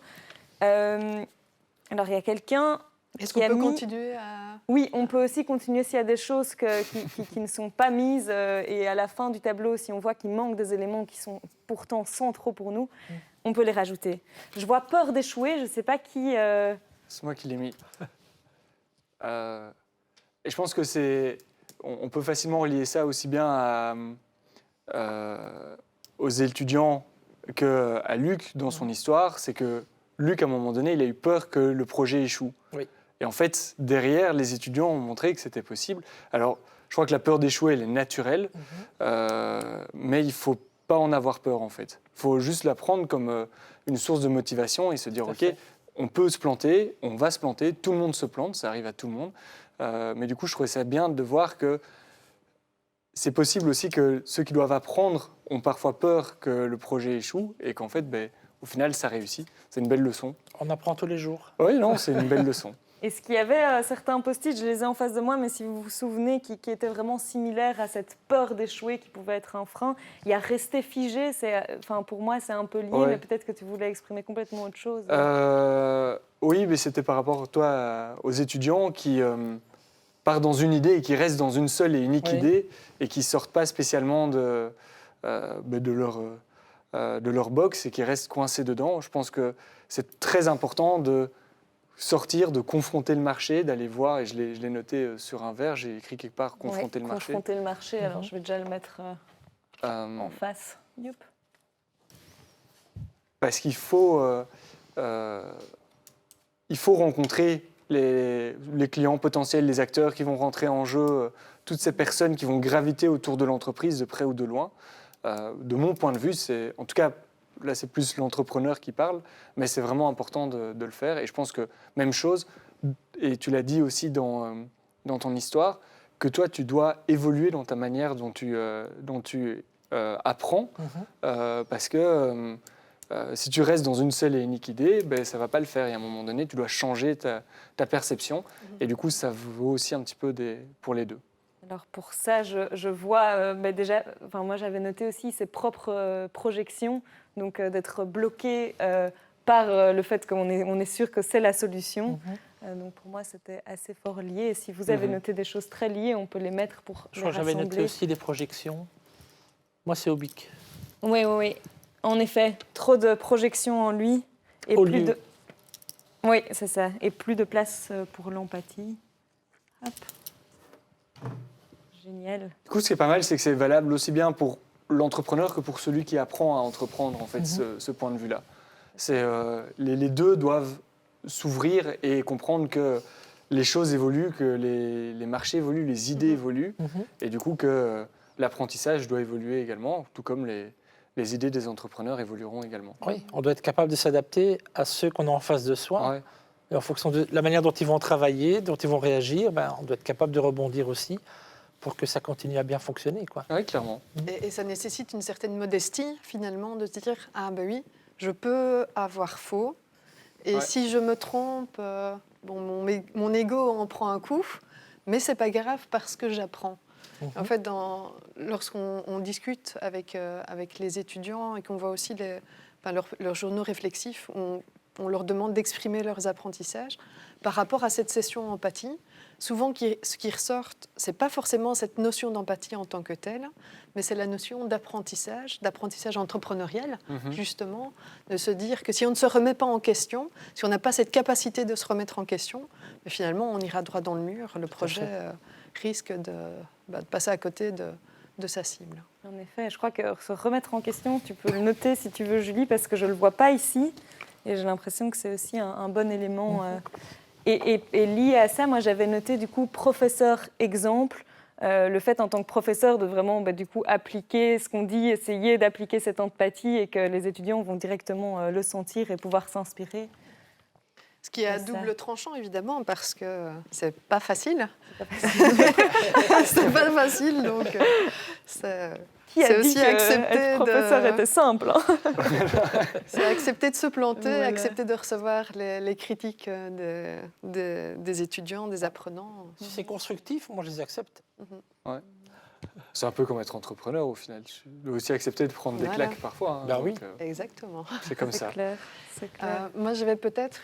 Speaker 1: Alors, il y a quelqu'un
Speaker 4: Est-ce
Speaker 1: qui
Speaker 4: qu'on
Speaker 1: a
Speaker 4: peut
Speaker 1: mis...
Speaker 4: continuer à...
Speaker 1: Oui, on peut aussi continuer s'il y a des choses qui ne sont pas mises. Et à la fin du tableau, si on voit qu'il manque des éléments qui sont pourtant centraux pour nous, on peut les rajouter. Je vois peur d'échouer. Je ne sais pas qui...
Speaker 3: C'est moi qui l'ai mis. Et je pense que c'est... On peut facilement relier ça aussi bien aux étudiants qu'à Luc dans son histoire. C'est que Luc, à un moment donné, il a eu peur que le projet échoue.
Speaker 2: Oui.
Speaker 3: Et en fait, derrière, les étudiants ont montré que c'était possible. Alors, je crois que la peur d'échouer, elle est naturelle, mais il ne faut pas en avoir peur, en fait. Il faut juste la prendre comme une source de motivation et se dire,
Speaker 2: Tout à
Speaker 3: OK,
Speaker 2: fait.
Speaker 3: on peut se planter, on va se planter, tout le monde se plante, ça arrive à tout le monde. Mais du coup, je trouvais ça bien de voir que c'est possible aussi que ceux qui doivent apprendre ont parfois peur que le projet échoue et qu'en fait, au final, ça réussit. C'est une belle leçon.
Speaker 2: On apprend tous les jours.
Speaker 3: Oui, non, c'est une belle leçon.
Speaker 1: Est-ce qu'il y avait certains post-it, je les ai en face de moi, mais si vous vous souvenez, qui étaient vraiment similaires à cette peur d'échouer qui pouvait être un frein. Il y a rester figé, pour moi c'est un peu lié,
Speaker 3: Ouais.
Speaker 1: mais peut-être que tu voulais exprimer complètement autre chose.
Speaker 3: Oui, mais c'était par rapport aux étudiants qui partent dans une idée et qui restent dans une seule et unique
Speaker 2: Oui.
Speaker 3: idée et qui ne sortent pas spécialement de leur box et qui restent coincés dedans. Je pense que c'est très important de sortir, de confronter le marché, d'aller voir, et je l'ai noté sur un verre, j'ai écrit quelque part confronter le marché.
Speaker 1: Confronter le marché, alors je vais déjà le mettre en face. Youp.
Speaker 3: Parce qu'il faut rencontrer les clients potentiels, les acteurs qui vont rentrer en jeu, toutes ces personnes qui vont graviter autour de l'entreprise de près ou de loin. De mon point de vue, en tout cas, là c'est plus l'entrepreneur qui parle, mais c'est vraiment important de le faire. Et je pense que même chose, et tu l'as dit aussi dans ton histoire, que toi tu dois évoluer dans ta manière dont tu apprends, parce que si tu restes dans une seule et unique idée, ça ne va pas le faire. Et à un moment donné, tu dois changer ta perception. Et du coup, ça vaut aussi un petit peu pour les deux.
Speaker 1: Alors pour ça, je vois déjà, moi j'avais noté aussi ses propres projections, donc d'être bloqué par le fait qu'on est sûr que c'est la solution. Donc pour moi, c'était assez fort lié. Et si vous avez noté des choses très liées, on peut les mettre pour
Speaker 2: Je
Speaker 1: les
Speaker 2: crois que j'avais
Speaker 1: rassembler.
Speaker 2: noté aussi des projections. Moi, c'est Obic.
Speaker 1: Oui. En effet, trop de projections en lui et
Speaker 2: Au
Speaker 1: plus
Speaker 2: lieu.
Speaker 1: de. Oui, c'est ça. Et plus de place pour l'empathie. Hop. Génial.
Speaker 3: Du coup, ce qui est pas mal, c'est que c'est valable aussi bien pour l'entrepreneur que pour celui qui apprend à entreprendre, en fait, ce point de vue-là. Les deux doivent s'ouvrir et comprendre que les choses évoluent, que les marchés évoluent, les idées évoluent, et du coup que l'apprentissage doit évoluer également, tout comme les idées des entrepreneurs évolueront également.
Speaker 2: Oui, on doit être capable de s'adapter à ceux qu'on a en face de soi.
Speaker 3: Ouais.
Speaker 2: Et en fonction de la manière dont ils vont travailler, dont ils vont réagir, on doit être capable de rebondir aussi pour que ça continue à bien fonctionner, quoi.
Speaker 3: Oui, clairement.
Speaker 4: Et ça nécessite une certaine modestie, finalement, de se dire « Ah ben oui, je peux avoir faux. Et si je me trompe, mon ego en prend un coup, mais c'est pas grave parce que j'apprends. » En fait, lorsqu'on discute avec les étudiants et qu'on voit aussi leurs journaux réflexifs, on leur demande d'exprimer leurs apprentissages. Par rapport à cette session empathie, souvent, ce qui ressort, ce n'est pas forcément cette notion d'empathie en tant que telle, mais c'est la notion d'apprentissage entrepreneurial, justement, de se dire que si on ne se remet pas en question, si on n'a pas cette capacité de se remettre en question, finalement, on ira droit dans le mur. Le projet risque de passer à côté de sa cible.
Speaker 1: En effet, je crois que se remettre en question, tu peux le noter si tu veux, Julie, parce que je ne le vois pas ici. Et j'ai l'impression que c'est aussi un bon élément. Et lié à ça, moi, j'avais noté, du coup, professeur exemple. Le fait, en tant que professeur, de vraiment, du coup, appliquer ce qu'on dit, essayer d'appliquer cette empathie et que les étudiants vont directement le sentir et pouvoir s'inspirer.
Speaker 4: Ce qui est à double tranchant, évidemment, parce que c'est pas facile. C'est pas facile, donc c'est aussi accepter
Speaker 1: être professeur était simple.
Speaker 4: C'est accepter de se planter,
Speaker 1: Voilà.
Speaker 4: Accepter de recevoir les critiques des étudiants, des apprenants.
Speaker 2: Si c'est constructif, moi je les accepte.
Speaker 3: Ouais. C'est un peu comme être entrepreneur au final. Tu dois aussi accepter de prendre des
Speaker 4: Voilà.
Speaker 3: claques parfois.
Speaker 2: Ben oui.
Speaker 4: Exactement.
Speaker 3: C'est comme ça.
Speaker 1: Clair, c'est clair.
Speaker 4: Moi, j'avais peut-être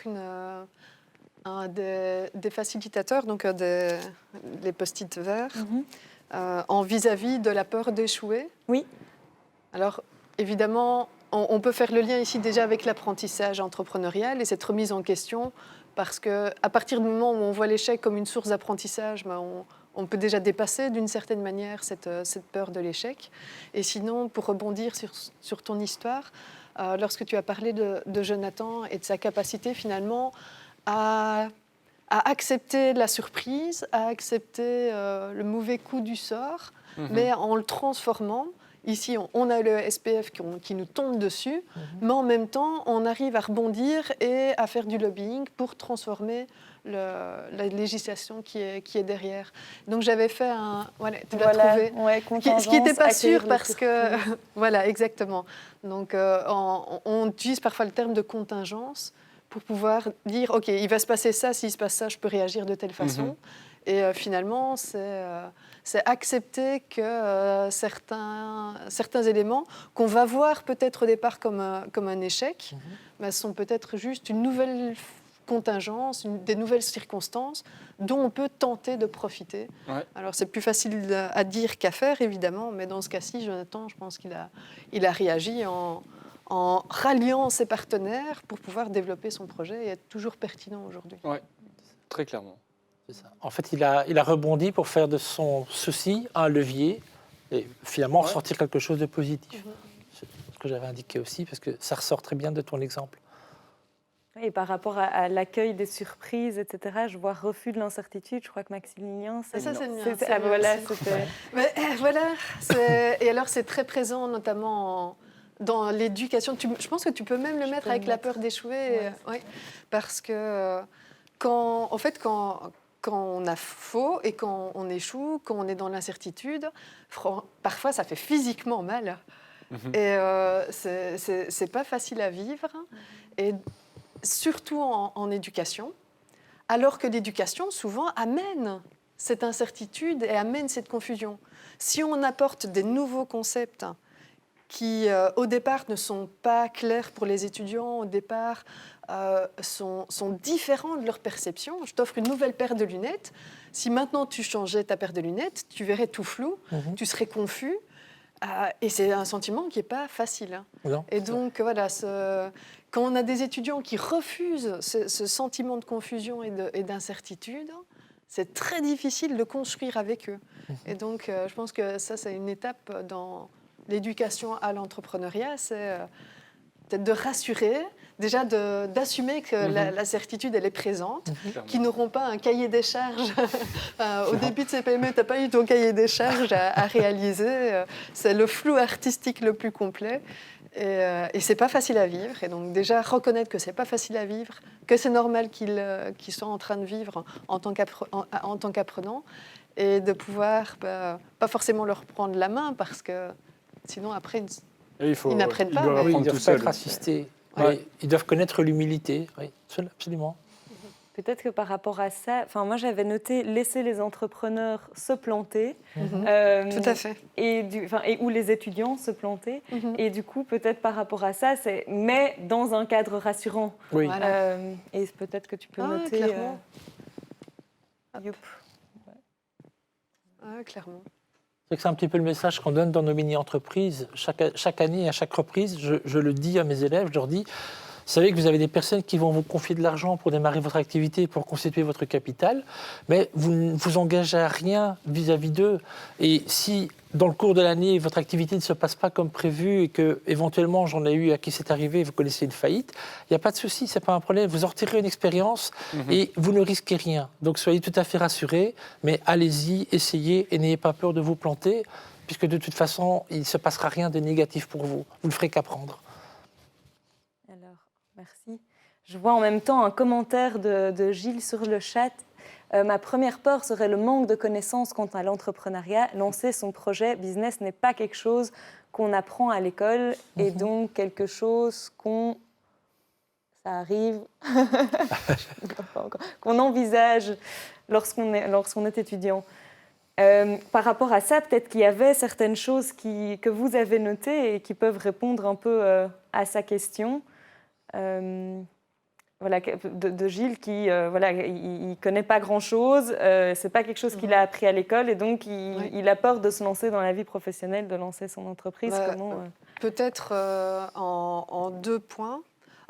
Speaker 4: un des facilitateurs, donc les post-it verts, en vis-à-vis de la peur d'échouer.
Speaker 1: Oui.
Speaker 4: Alors, évidemment, on peut faire le lien ici déjà avec l'apprentissage entrepreneurial et cette remise en question, parce qu'à partir du moment où on voit l'échec comme une source d'apprentissage, on peut déjà dépasser d'une certaine manière cette peur de l'échec. Et sinon, pour rebondir sur ton histoire, lorsque tu as parlé de Jonathan et de sa capacité finalement à accepter la surprise, à accepter le mauvais coup du sort, mais en le transformant. Ici, on a le SPF qui nous tombe dessus, mais en même temps, on arrive à rebondir et à faire du lobbying pour transformer la législation qui est derrière. Donc j'avais fait tu l'as trouvé.
Speaker 1: Ouais,
Speaker 4: Ce qui n'était pas sûr
Speaker 1: accueillir
Speaker 4: parce que... Voilà, exactement. Donc on utilise parfois le terme de contingence pour pouvoir dire, OK, il va se passer ça, s'il se passe ça, je peux réagir de telle façon. Et finalement, c'est accepter que certains éléments qu'on va voir peut-être au départ comme un échec, sont peut-être juste une nouvelle contingence, des nouvelles circonstances dont on peut tenter de profiter. Ouais. Alors c'est plus facile à dire qu'à faire, évidemment, mais dans ce cas-ci, Jonathan, je pense qu'il a réagi en ralliant ses partenaires pour pouvoir développer son projet et être toujours pertinent aujourd'hui.
Speaker 3: Oui, très clairement.
Speaker 2: C'est ça. En fait, il a rebondi pour faire de son souci un levier et finalement ressortir quelque chose de positif. C'est ce que j'avais indiqué aussi, parce que ça ressort très bien de ton exemple.
Speaker 1: Et par rapport à l'accueil des surprises, etc., je vois refus de l'incertitude. Je crois que Maximilien,
Speaker 4: c'est le mien.
Speaker 1: Voilà, c'était...
Speaker 4: Mais, voilà, et alors c'est très présent, notamment dans l'éducation. Je pense que tu peux même le mettre avec la peur d'échouer. Ouais. Parce que quand on a faux et quand on échoue, quand on est dans l'incertitude, parfois ça fait physiquement mal. Et c'est pas facile à vivre. Et surtout en éducation, alors que l'éducation, souvent, amène cette incertitude et amène cette confusion. Si on apporte des nouveaux concepts qui, au départ, ne sont pas clairs pour les étudiants, au départ, sont différents de leur perception, je t'offre une nouvelle paire de lunettes. Si maintenant tu changeais ta paire de lunettes, tu verrais tout flou, tu serais confus. Et c'est un sentiment qui n'est pas facile.
Speaker 2: Non,
Speaker 4: et donc, voilà, quand on a des étudiants qui refusent ce sentiment de confusion et d'incertitude, c'est très difficile de construire avec eux. Et donc, je pense que ça, c'est une étape dans l'éducation à l'entrepreneuriat, c'est peut-être de rassurer, déjà d'assumer que la certitude, elle est présente, qu'ils n'auront pas un cahier des charges. Au début de ces PME, tu n'as pas eu ton cahier des charges à réaliser. C'est le flou artistique le plus complet. Et ce n'est pas facile à vivre. Et donc déjà, reconnaître que ce n'est pas facile à vivre, que c'est normal qu'ils soient en train de vivre en tant qu'apprenants, et de pouvoir, pas forcément leur prendre la main, parce que sinon, après, ils n'apprennent pas.
Speaker 2: Ils ne doivent pas être assistés. Ouais. Ils doivent connaître l'humilité, oui, absolument.
Speaker 1: Peut-être que par rapport à ça, moi j'avais noté laisser les entrepreneurs se planter.
Speaker 4: Tout à fait.
Speaker 1: Et ou les étudiants se planter. Et du coup, peut-être par rapport à ça, mais dans un cadre rassurant.
Speaker 2: Oui.
Speaker 4: Voilà.
Speaker 1: Et peut-être que tu peux noter.
Speaker 4: Clairement.
Speaker 1: Youp.
Speaker 4: Clairement.
Speaker 2: C'est un petit peu le message qu'on donne dans nos mini-entreprises. Chaque année, à chaque reprise, je le dis à mes élèves, je leur dis, savez que vous avez des personnes qui vont vous confier de l'argent pour démarrer votre activité, pour constituer votre capital, mais vous ne vous engagez à rien vis-à-vis d'eux. Et si, dans le cours de l'année, votre activité ne se passe pas comme prévu et que, éventuellement, j'en ai eu à qui c'est arrivé, vous connaissez une faillite, il n'y a pas de souci, ce n'est pas un problème. Vous en retirez une expérience et vous ne risquez rien. Donc, soyez tout à fait rassurés, mais allez-y, essayez et n'ayez pas peur de vous planter, puisque de toute façon, il ne se passera rien de négatif pour vous. Vous ne ferez qu'apprendre.
Speaker 1: Alors, merci. Je vois en même temps un commentaire de Gilles sur le chat. Ma première peur serait le manque de connaissances quant à l'entrepreneuriat. Lancer son projet business n'est pas quelque chose qu'on apprend à l'école et donc quelque chose ça arrive, qu'on envisage lorsqu'on est étudiant. Par rapport à ça, peut-être qu'il y avait certaines choses que vous avez notées et qui peuvent répondre un peu à sa question. Voilà, de Gilles qui il connaît pas grand-chose, c'est pas quelque chose qu'il a appris à l'école et donc il a peur de se lancer dans la vie professionnelle, de lancer son entreprise.
Speaker 4: Peut-être en 2 points.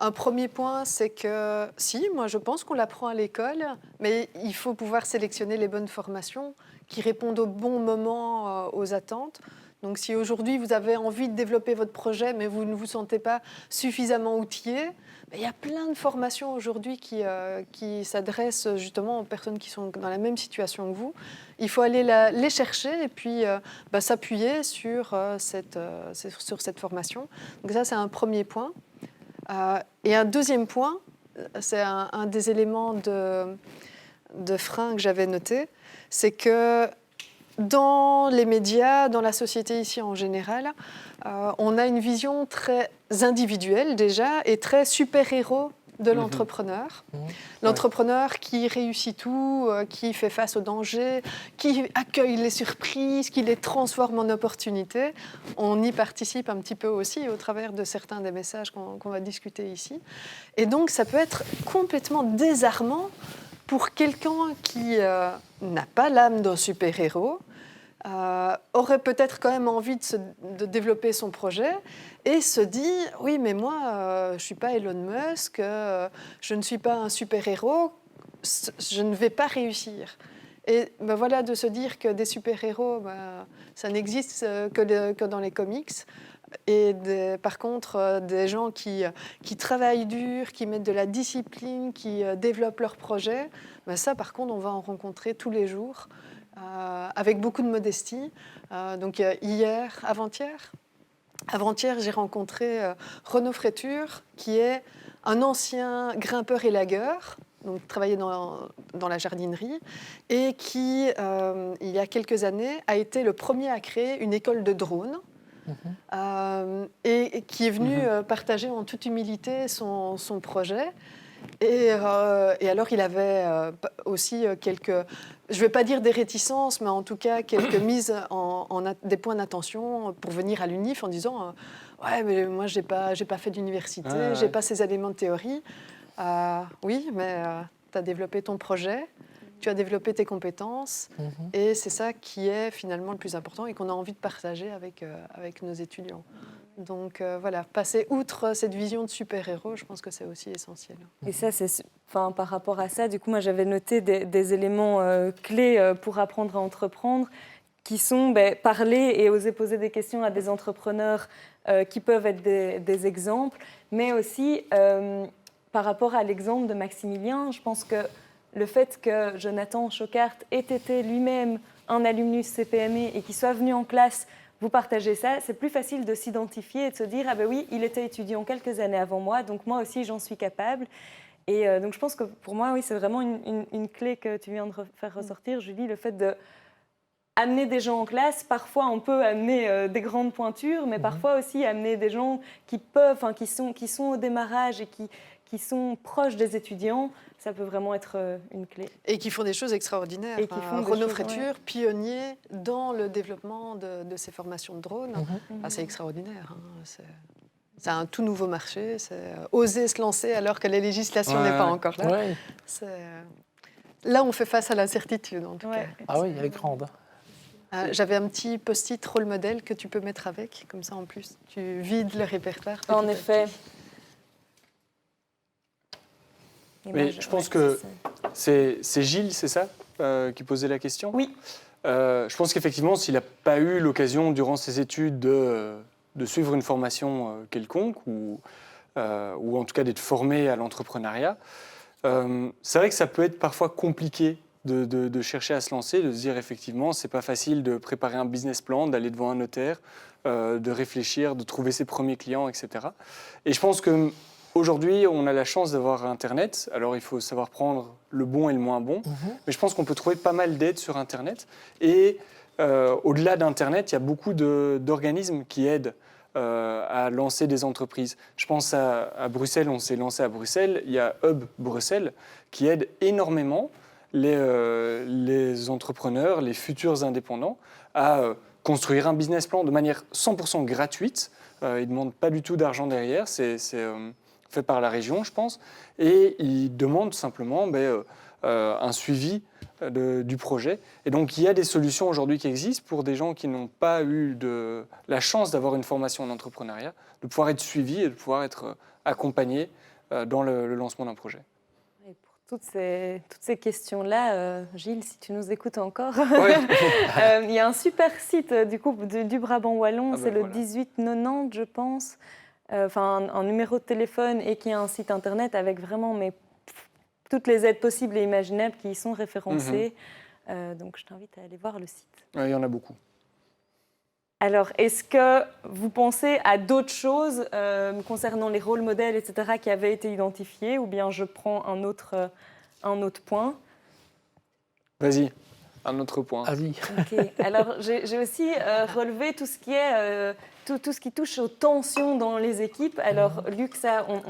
Speaker 4: Un premier point, c'est que si, moi je pense qu'on l'apprend à l'école, mais il faut pouvoir sélectionner les bonnes formations qui répondent au bon moment aux attentes. Donc si aujourd'hui vous avez envie de développer votre projet, mais vous ne vous sentez pas suffisamment outillé, il y a plein de formations aujourd'hui qui s'adressent justement aux personnes qui sont dans la même situation que vous. Il faut aller les chercher et puis s'appuyer sur cette formation. Donc ça, c'est un premier point. Et un deuxième point, c'est un des éléments de frein que j'avais noté, c'est que dans les médias, dans la société ici en général, on a une vision très individuelle déjà et très super-héros de l'entrepreneur. L'entrepreneur qui réussit tout, qui fait face aux dangers, qui accueille les surprises, qui les transforme en opportunités. On y participe un petit peu aussi au travers de certains des messages qu'on va discuter ici. Et donc ça peut être complètement désarmant pour quelqu'un qui n'a pas l'âme d'un super-héros, aurait peut-être quand même envie de développer son projet et se dit « Oui, mais moi, je ne suis pas Elon Musk, je ne suis pas un super-héros, je ne vais pas réussir. » Et voilà, de se dire que des super-héros, ça n'existe que dans les comics. Et par contre, des gens qui travaillent dur, qui mettent de la discipline, qui développent leur projet, ça, par contre, on va en rencontrer tous les jours, avec beaucoup de modestie. Donc avant-hier, j'ai rencontré Renaud Fréture, qui est un ancien grimpeur élagueur, donc travaillait dans la jardinerie, et qui, il y a quelques années, a été le premier à créer une école de drones. Et qui est venu partager en toute humilité son projet. Et alors, il avait aussi quelques, je ne vais pas dire des réticences, mais en tout cas quelques mises des points d'attention pour venir à l'UNIF en disant ouais, mais moi, je n'ai pas fait d'université, je n'ai pas ces éléments de théorie. Oui, mais tu as développé ton projet, tu as développé tes compétences, et c'est ça qui est finalement le plus important et qu'on a envie de partager avec nos étudiants. Donc voilà, passer outre cette vision de super-héros, je pense que c'est aussi essentiel.
Speaker 1: Et ça, par rapport à ça, du coup, moi j'avais noté des éléments clés pour apprendre à entreprendre, qui sont parler et oser poser des questions à des entrepreneurs qui peuvent être des exemples, mais aussi par rapport à l'exemple de Maximilien, je pense que le fait que Jonathan Chocart ait été lui-même un alumnus CPME et qu'il soit venu en classe vous partagez ça, c'est plus facile de s'identifier et de se dire « Ah ben oui, il était étudiant quelques années avant moi, donc moi aussi j'en suis capable ». Et donc je pense que pour moi, oui, c'est vraiment une clé que tu viens de faire ressortir, Julie, le fait d'amener des gens en classe. Parfois, on peut amener des grandes pointures, mais parfois aussi amener des gens qui sont au démarrage et qui sont proches des étudiants. Ça peut vraiment être une clé.
Speaker 4: Et qui font des choses extraordinaires.
Speaker 1: Et qui font
Speaker 4: Renaud Fréture, pionnier dans le développement de ces formations de drones. C'est extraordinaire. C'est un tout nouveau marché. C'est oser se lancer alors que la législation n'est pas encore là.
Speaker 2: Ouais.
Speaker 4: Là, on fait face à l'incertitude, en tout cas.
Speaker 2: Ah oui, elle est grande.
Speaker 4: J'avais un petit post-it rôle modèle que tu peux mettre avec. Comme ça, en plus, tu vides le répertoire.
Speaker 1: En effet. Et
Speaker 3: Mais
Speaker 1: moi,
Speaker 3: je pense
Speaker 1: ouais,
Speaker 3: que
Speaker 1: c'est-
Speaker 3: c'est Gilles, c'est ça, qui posait la question?
Speaker 1: Oui.
Speaker 3: Je pense qu'effectivement, s'il n'a pas eu l'occasion durant ses études de suivre une formation quelconque ou en tout cas d'être formé à l'entrepreneuriat, c'est vrai que ça peut être parfois compliqué de chercher à se lancer, de se dire effectivement, c'est pas facile de préparer un business plan, d'aller devant un notaire, de réfléchir, de trouver ses premiers clients, etc. Et je pense que aujourd'hui, on a la chance d'avoir Internet. Alors, il faut savoir prendre le bon et le moins bon. Mais je pense qu'on peut trouver pas mal d'aides sur Internet. Et au-delà d'Internet, il y a beaucoup d'organismes qui aident à lancer des entreprises. Je pense à Bruxelles, on s'est lancé à Bruxelles. Il y a Hub Bruxelles qui aide énormément les entrepreneurs, les futurs indépendants à construire un business plan de manière 100% gratuite. Ils ne demandent pas du tout d'argent derrière. C'est fait par la région, je pense. Et ils demandent simplement un suivi du projet. Et donc, il y a des solutions aujourd'hui qui existent pour des gens qui n'ont pas eu la chance d'avoir une formation en entrepreneuriat, de pouvoir être suivis et de pouvoir être accompagnés dans le lancement d'un projet.
Speaker 1: Et pour toutes ces questions-là, Gilles, si tu nous écoutes encore,
Speaker 3: Ouais.
Speaker 1: il y a un super site du coup du Brabant Wallon,
Speaker 3: Ah ben
Speaker 1: c'est le
Speaker 3: voilà.
Speaker 1: 1890, je pense, enfin un numéro de téléphone et qui a un site internet avec vraiment toutes les aides possibles et imaginables qui y sont référencées. Donc je t'invite à aller voir le site.
Speaker 3: Ouais, il y en a beaucoup.
Speaker 1: Alors, est-ce que vous pensez à d'autres choses concernant les rôles modèles, etc., qui avaient été identifiés, ou bien je prends un autre point?
Speaker 3: Vas-y, un autre point.
Speaker 2: Avis.
Speaker 1: Ok. Alors, j'ai aussi relevé tout ce qui est tout ce qui touche aux tensions dans les équipes. Alors, Luc,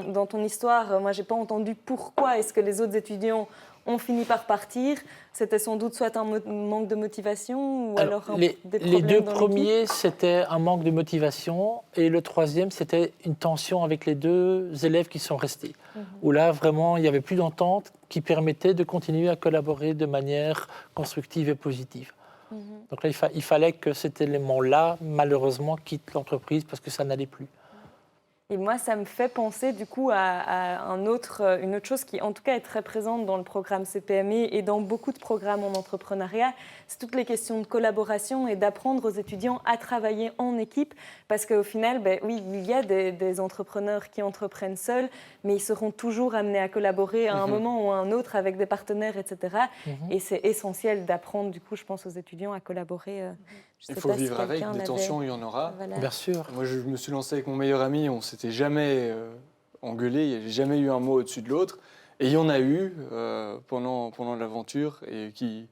Speaker 1: dans ton histoire, moi, j'ai pas entendu pourquoi est-ce que les autres étudiants ont fini par partir. C'était sans doute soit un manque de motivation ou alors des problèmes
Speaker 2: les deux
Speaker 1: dans
Speaker 2: premiers, c'était un manque de motivation et le troisième, c'était une tension avec les deux élèves qui sont restés. Où là, vraiment, il n'y avait plus d'entente qui permettait de continuer à collaborer de manière constructive et positive. Donc là, il fallait que cet élément-là, malheureusement, quitte l'entreprise parce que ça n'allait plus.
Speaker 1: Et moi, ça me fait penser du coup à une autre chose qui, en tout cas, est très présente dans le programme CPME et dans beaucoup de programmes en entrepreneuriat. C'est toutes les questions de collaboration et d'apprendre aux étudiants à travailler en équipe. Parce qu'au final, oui, il y a des entrepreneurs qui entreprennent seuls, mais ils seront toujours amenés à collaborer à un moment ou à un autre avec des partenaires, etc. Et c'est essentiel d'apprendre, du coup, je pense, aux étudiants à collaborer.
Speaker 3: Il faut vivre avec, des tensions, il y en aura.
Speaker 1: Voilà.
Speaker 2: Bien sûr.
Speaker 3: Moi, je me suis lancé avec mon meilleur ami, on ne s'était jamais engueulé, il n'y avait jamais eu un mot au-dessus de l'autre. Et il y en a eu pendant l'aventure et qui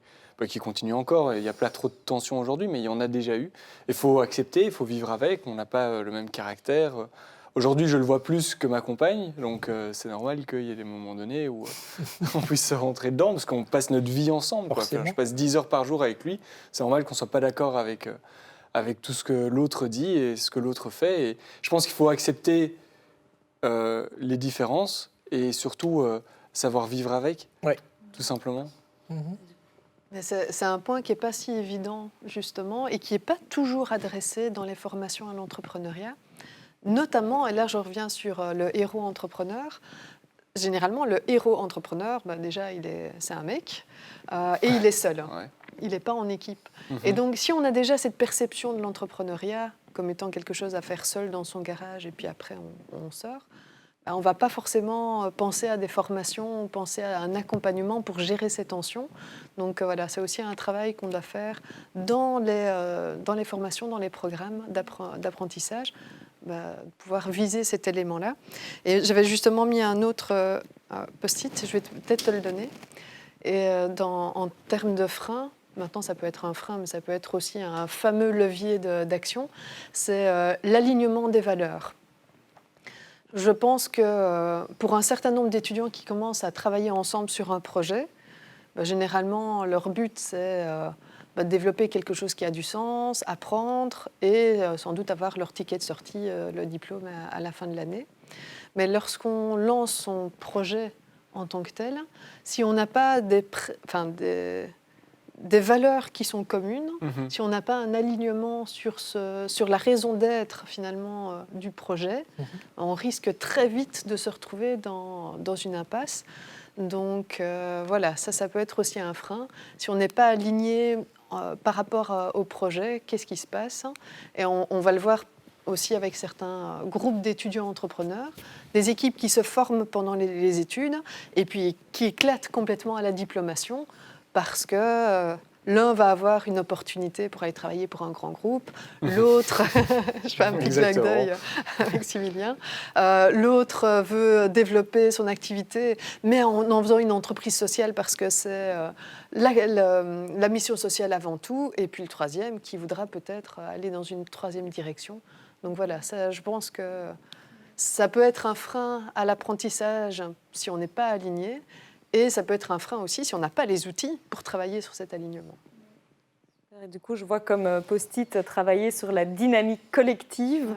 Speaker 3: continue encore. Il n'y a pas trop de tensions aujourd'hui, mais il y en a déjà eu. Il faut accepter, il faut vivre avec, on n'a pas le même caractère. Aujourd'hui, je le vois plus que ma compagne, donc c'est normal qu'il y ait des moments donnés où on puisse se rentrer dedans, parce qu'on passe notre vie ensemble. Quoi. Enfin, je passe 10 heures par jour avec lui, c'est normal qu'on ne soit pas d'accord avec tout ce que l'autre dit et ce que l'autre fait. Et je pense qu'il faut accepter les différences et surtout savoir vivre avec, tout simplement.
Speaker 4: Mais c'est un point qui n'est pas si évident, justement, et qui n'est pas toujours adressé dans les formations à l'entrepreneuriat. Notamment, et là je reviens sur le héros entrepreneur, généralement le héros entrepreneur, déjà c'est un mec et il est seul, il n'est pas en équipe. Et donc si on a déjà cette perception de l'entrepreneuriat comme étant quelque chose à faire seul dans son garage et puis après on sort, on ne va pas forcément penser à des formations, penser à un accompagnement pour gérer ces tensions. Donc voilà, c'est aussi un travail qu'on doit faire dans les formations, dans les programmes d'apprentissage, pouvoir viser cet élément-là. Et j'avais justement mis un autre post-it, je vais peut-être te le donner. Et en termes de frein, maintenant ça peut être un frein, mais ça peut être aussi un fameux levier d'action, c'est l'alignement des valeurs. Je pense que pour un certain nombre d'étudiants qui commencent à travailler ensemble sur un projet, généralement leur but c'est de développer quelque chose qui a du sens, apprendre et sans doute avoir leur ticket de sortie, le diplôme à la fin de l'année. Mais lorsqu'on lance son projet en tant que tel, si on n'a pas des valeurs qui sont communes, si on n'a pas un alignement sur la raison d'être finalement du projet, on risque très vite de se retrouver dans une impasse. Donc voilà, ça peut être aussi un frein. Si on n'est pas aligné par rapport au projet, qu'est-ce qui se passe? Et on va le voir aussi avec certains groupes d'étudiants entrepreneurs, des équipes qui se forment pendant les études et puis qui éclatent complètement à la diplomation parce que l'un va avoir une opportunité pour aller travailler pour un grand groupe, l'autre, je fais un petit clin d'œil avec Similien, l'autre veut développer son activité, mais en faisant une entreprise sociale parce que c'est la mission sociale avant tout, et puis le troisième qui voudra peut-être aller dans une troisième direction. Donc voilà, ça, je pense que ça peut être un frein à l'apprentissage si on n'est pas aligné, et ça peut être un frein aussi si on n'a pas les outils pour travailler sur cet alignement.
Speaker 1: Et du coup, je vois comme post-it travailler sur la dynamique collective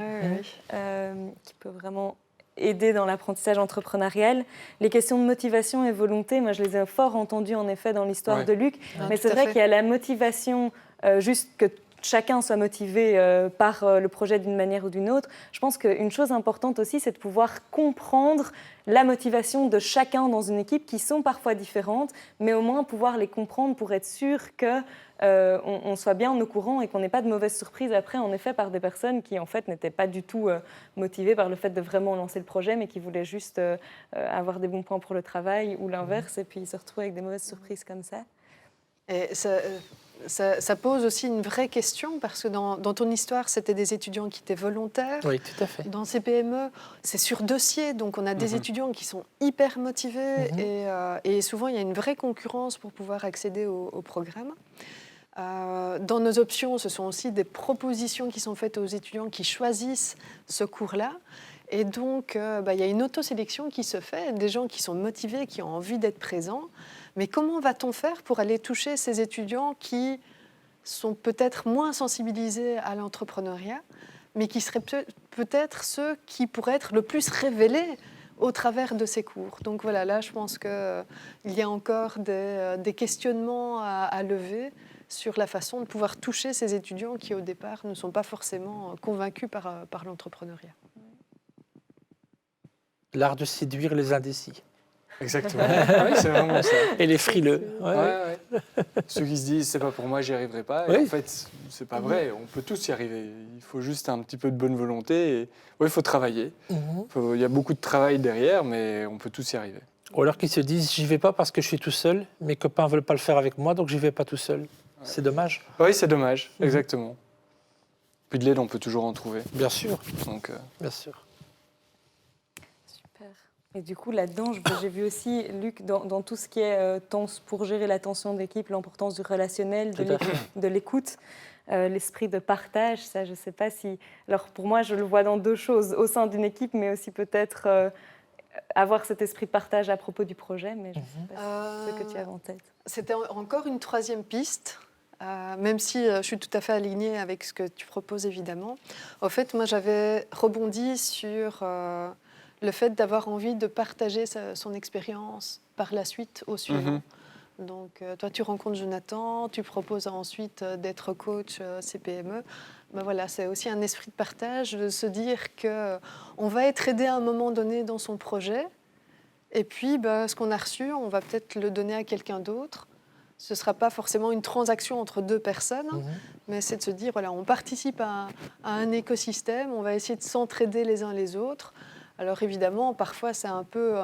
Speaker 1: qui peut vraiment aider dans l'apprentissage entrepreneurial. Les questions de motivation et volonté, moi je les ai fort entendues en effet dans l'histoire de Luc, mais c'est vrai qu'il y a la motivation juste que chacun soit motivé par le projet d'une manière ou d'une autre. Je pense qu'une chose importante aussi, c'est de pouvoir comprendre la motivation de chacun dans une équipe qui sont parfois différentes, mais au moins pouvoir les comprendre pour être sûr qu'on soit bien au courant et qu'on n'ait pas de mauvaises surprises après, en effet, par des personnes qui en fait n'étaient pas du tout motivées par le fait de vraiment lancer le projet, mais qui voulaient juste avoir des bons points pour le travail ou l'inverse, et puis se retrouver avec des mauvaises surprises comme ça.
Speaker 4: Et ça pose aussi une vraie question, parce que dans ton histoire, c'était des étudiants qui étaient volontaires.
Speaker 2: Oui, tout à fait.
Speaker 4: Dans ces PME, c'est sur dossier, donc on a des étudiants qui sont hyper motivés et souvent il y a une vraie concurrence pour pouvoir accéder au programme. Dans nos options, ce sont aussi des propositions qui sont faites aux étudiants qui choisissent ce cours-là. Et donc, il y a une autosélection qui se fait, des gens qui sont motivés, qui ont envie d'être présents. Mais comment va-t-on faire pour aller toucher ces étudiants qui sont peut-être moins sensibilisés à l'entrepreneuriat, mais qui seraient peut-être ceux qui pourraient être le plus révélés au travers de ces cours? Donc voilà, là, je pense qu'il y a encore des questionnements à lever sur la façon de pouvoir toucher ces étudiants qui, au départ, ne sont pas forcément convaincus par l'entrepreneuriat.
Speaker 2: L'art de séduire les indécis.
Speaker 3: Exactement. Oui, c'est vraiment ça.
Speaker 2: Et les frileux.
Speaker 3: Ouais. Ceux qui se disent c'est pas pour moi, j'y arriverai pas. Et en fait, c'est pas vrai. On peut tous y arriver. Il faut juste un petit peu de bonne volonté. Et il faut travailler. Il y a beaucoup de travail derrière, mais on peut tous y arriver.
Speaker 2: Ou alors qu'ils se disent j'y vais pas parce que je suis tout seul, mes copains veulent pas le faire avec moi, donc j'y vais pas tout seul. C'est dommage.
Speaker 3: Oui, c'est dommage. Exactement. Puis de l'aide, on peut toujours en trouver.
Speaker 2: Bien sûr.
Speaker 3: Donc,
Speaker 2: bien sûr.
Speaker 1: Et du coup, là-dedans, j'ai vu aussi, Luc, dans tout ce qui est pour gérer la tension d'équipe, l'importance du relationnel, de l'écoute, l'esprit de partage, ça, je ne sais pas si... Alors, pour moi, je le vois dans deux choses, au sein d'une équipe, mais aussi peut-être avoir cet esprit de partage à propos du projet, mais je ne sais pas ce que tu as en tête.
Speaker 4: C'était encore une troisième piste, même si je suis tout à fait alignée avec ce que tu proposes, évidemment. En fait, moi, j'avais rebondi sur... le fait d'avoir envie de partager son expérience par la suite au suivant. Donc, toi, tu rencontres Jonathan, tu proposes ensuite d'être coach CPME. Voilà, c'est aussi un esprit de partage, de se dire qu'on va être aidé à un moment donné dans son projet. Et puis, ce qu'on a reçu, on va peut-être le donner à quelqu'un d'autre. Ce ne sera pas forcément une transaction entre deux personnes, mais c'est de se dire, voilà, on participe à un écosystème, on va essayer de s'entraider les uns les autres. Alors évidemment, parfois c'est un peu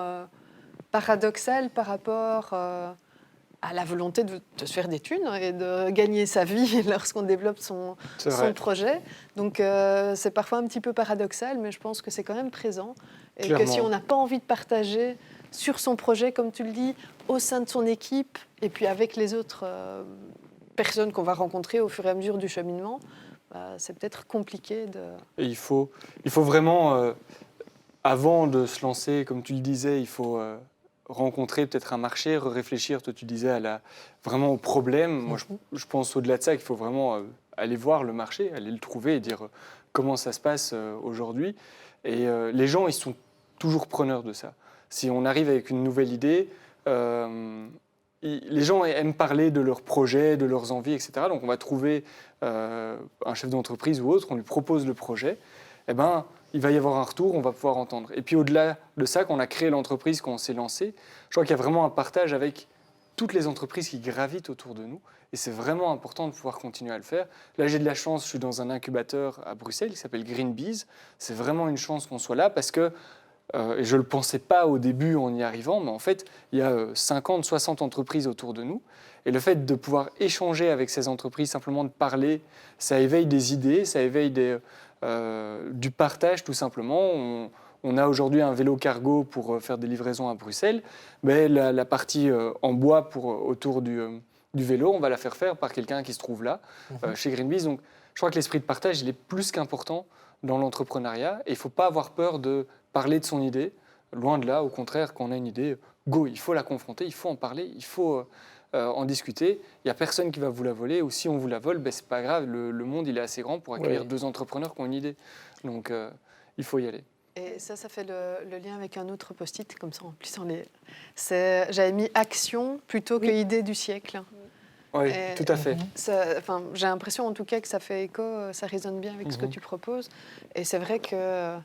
Speaker 4: paradoxal par rapport à la volonté de se faire des thunes et de gagner sa vie lorsqu'on développe son projet. Donc c'est parfois un petit peu paradoxal, mais je pense que c'est quand même présent. Et que si on n'a pas envie de partager sur son projet, comme tu le dis, au sein de son équipe, et puis avec les autres personnes qu'on va rencontrer au fur et à mesure du cheminement, c'est peut-être compliqué de...
Speaker 3: Et il faut vraiment... avant de se lancer, comme tu le disais, il faut rencontrer peut-être un marché, réfléchir, toi tu disais, vraiment au problème. Moi, je pense au-delà de ça qu'il faut vraiment aller voir le marché, aller le trouver et dire comment ça se passe aujourd'hui. Et les gens, ils sont toujours preneurs de ça. Si on arrive avec une nouvelle idée, les gens aiment parler de leurs projets, de leurs envies, etc. Donc on va trouver un chef d'entreprise ou autre, on lui propose le projet. il va y avoir un retour, on va pouvoir entendre. Et puis au-delà de ça, quand on a créé l'entreprise, quand on s'est lancé, je crois qu'il y a vraiment un partage avec toutes les entreprises qui gravitent autour de nous. Et c'est vraiment important de pouvoir continuer à le faire. Là, j'ai de la chance, je suis dans un incubateur à Bruxelles qui s'appelle Green Bees. C'est vraiment une chance qu'on soit là parce que, et je ne le pensais pas au début en y arrivant, mais en fait, il y a 50, 60 entreprises autour de nous. Et le fait de pouvoir échanger avec ces entreprises, simplement de parler, ça éveille des idées, ça éveille du partage tout simplement. On a aujourd'hui un vélo cargo pour faire des livraisons à Bruxelles, mais la partie en bois autour du vélo, on va la faire par quelqu'un qui se trouve là, chez Greenpeace. Donc, je crois que l'esprit de partage, il est plus qu'important dans l'entrepreneuriat. Et il ne faut pas avoir peur de parler de son idée. Loin de là, au contraire, quand on a une idée, go, il faut la confronter, il faut en parler, il faut en discuter. Il n'y a personne qui va vous la voler. Ou si on vous la vole, ben, ce n'est pas grave. Le monde, il est assez grand pour accueillir deux entrepreneurs qui ont une idée. Donc, il faut y aller.
Speaker 4: Et ça fait le lien avec un autre post-it, comme ça en plus j'avais mis action plutôt que idée du siècle.
Speaker 3: Oui, tout à fait.
Speaker 4: J'ai l'impression en tout cas que ça fait écho, ça résonne bien avec ce que tu proposes. Et c'est vrai que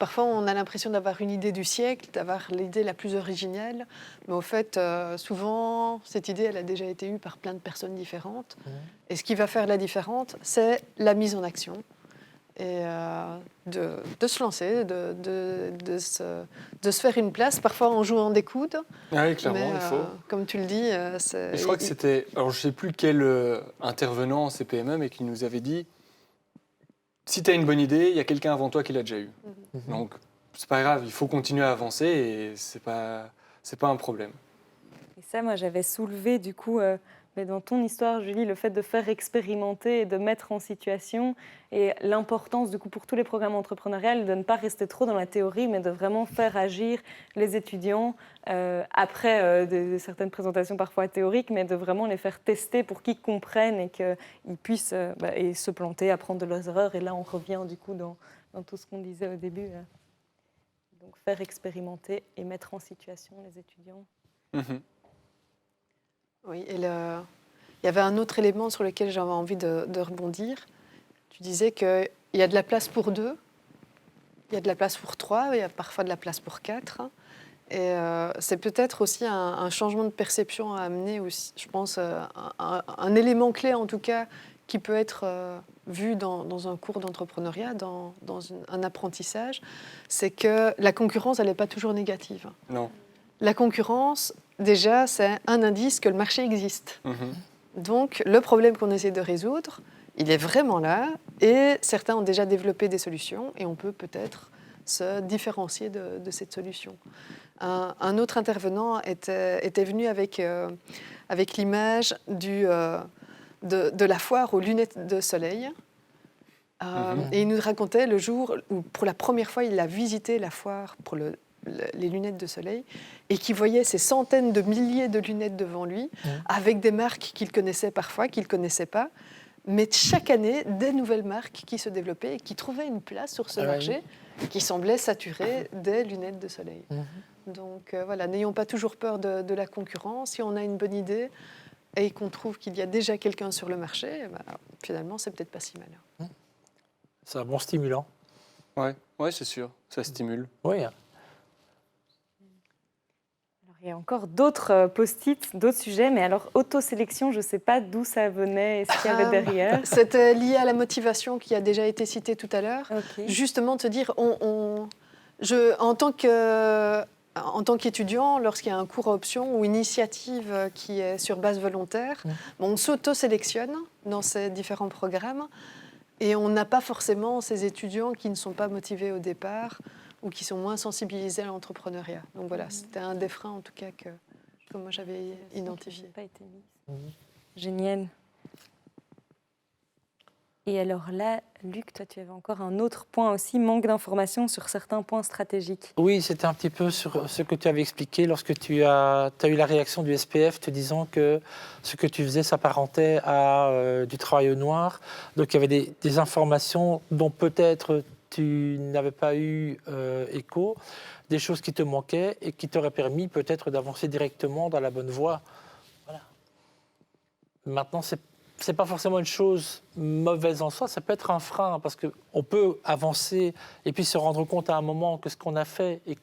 Speaker 4: parfois on a l'impression d'avoir une idée du siècle, d'avoir l'idée la plus originale, mais au fait, souvent, cette idée, elle a déjà été eue par plein de personnes différentes. Et ce qui va faire la différence, c'est la mise en action. Et de se lancer, de se faire une place, parfois en jouant des coudes.
Speaker 3: Oui, clairement,
Speaker 4: mais,
Speaker 3: il faut.
Speaker 4: Comme tu le dis,
Speaker 3: je crois que c'était, alors je ne sais plus quel intervenant en CPME, mais qui nous avait dit, si tu as une bonne idée, il y a quelqu'un avant toi qui l'a déjà eu. Donc, c'est pas grave, il faut continuer à avancer et c'est pas un problème.
Speaker 1: Et ça, moi, j'avais soulevé du coup... Mais dans ton histoire, Julie, le fait de faire expérimenter et de mettre en situation et l'importance du coup pour tous les programmes entrepreneuriaux de ne pas rester trop dans la théorie, mais de vraiment faire agir les étudiants après certaines présentations parfois théoriques, mais de vraiment les faire tester pour qu'ils comprennent et qu'ils puissent et se planter, apprendre de leurs erreurs. Et là, on revient du coup dans tout ce qu'on disait au début. Donc faire expérimenter et mettre en situation les étudiants.
Speaker 4: Oui, et il y avait un autre élément sur lequel j'avais envie de rebondir. Tu disais qu'il y a de la place pour 2, il y a de la place pour 3, il y a parfois de la place pour 4. Et c'est peut-être aussi un changement de perception à amener, aussi, je pense, un élément clé en tout cas qui peut être vu dans un cours d'entrepreneuriat, dans un apprentissage, c'est que la concurrence, elle n'est pas toujours négative.
Speaker 3: Non.
Speaker 4: La concurrence, déjà, c'est un indice que le marché existe. Donc, le problème qu'on essaie de résoudre, il est vraiment là et certains ont déjà développé des solutions et on peut peut-être se différencier de cette solution. Un autre intervenant était venu avec l'image de la foire aux lunettes de soleil. Et il nous racontait le jour où, pour la première fois, il a visité la foire pour les lunettes de soleil et qui voyait ces centaines de milliers de lunettes devant lui avec des marques qu'il connaissait parfois, qu'il ne connaissait pas, mais chaque année, des nouvelles marques qui se développaient et qui trouvaient une place sur ce marché qui semblait saturé des lunettes de soleil. Donc voilà, n'ayons pas toujours peur de la concurrence. Si on a une bonne idée et qu'on trouve qu'il y a déjà quelqu'un sur le marché, finalement, c'est peut-être pas si mal.
Speaker 2: C'est un bon stimulant.
Speaker 3: Ouais, c'est sûr, ça stimule.
Speaker 2: Oui.
Speaker 1: Il y a encore d'autres post-it, d'autres sujets, mais alors autosélection, je ne sais pas d'où ça venait et ce qu'il y avait derrière.
Speaker 4: C'était lié à la motivation qui a déjà été citée tout à l'heure.
Speaker 1: Okay.
Speaker 4: Justement, de se dire, en tant qu'étudiant, lorsqu'il y a un cours à option ou une initiative qui est sur base volontaire, on s'auto-sélectionne dans ces différents programmes et on n'a pas forcément ces étudiants qui ne sont pas motivés au départ ou qui sont moins sensibilisés à l'entrepreneuriat. Donc voilà, c'était un des freins en tout cas que moi j'avais identifié.
Speaker 1: Pas été mis. Génial. Et alors là, Luc, toi tu avais encore un autre point aussi, manque d'informations sur certains points stratégiques.
Speaker 2: Oui, c'était un petit peu sur ce que tu avais expliqué lorsque tu as eu la réaction du SPF te disant que ce que tu faisais s'apparentait à du travail au noir. Donc il y avait des informations dont peut-être tu n'avais pas eu écho, des choses qui te manquaient et qui t'auraient permis peut-être d'avancer directement dans la bonne voie. Voilà. Maintenant, c'est pas forcément une chose mauvaise en soi, ça peut être un frein, parce qu'on peut avancer et puis se rendre compte à un moment que ce qu'on a fait et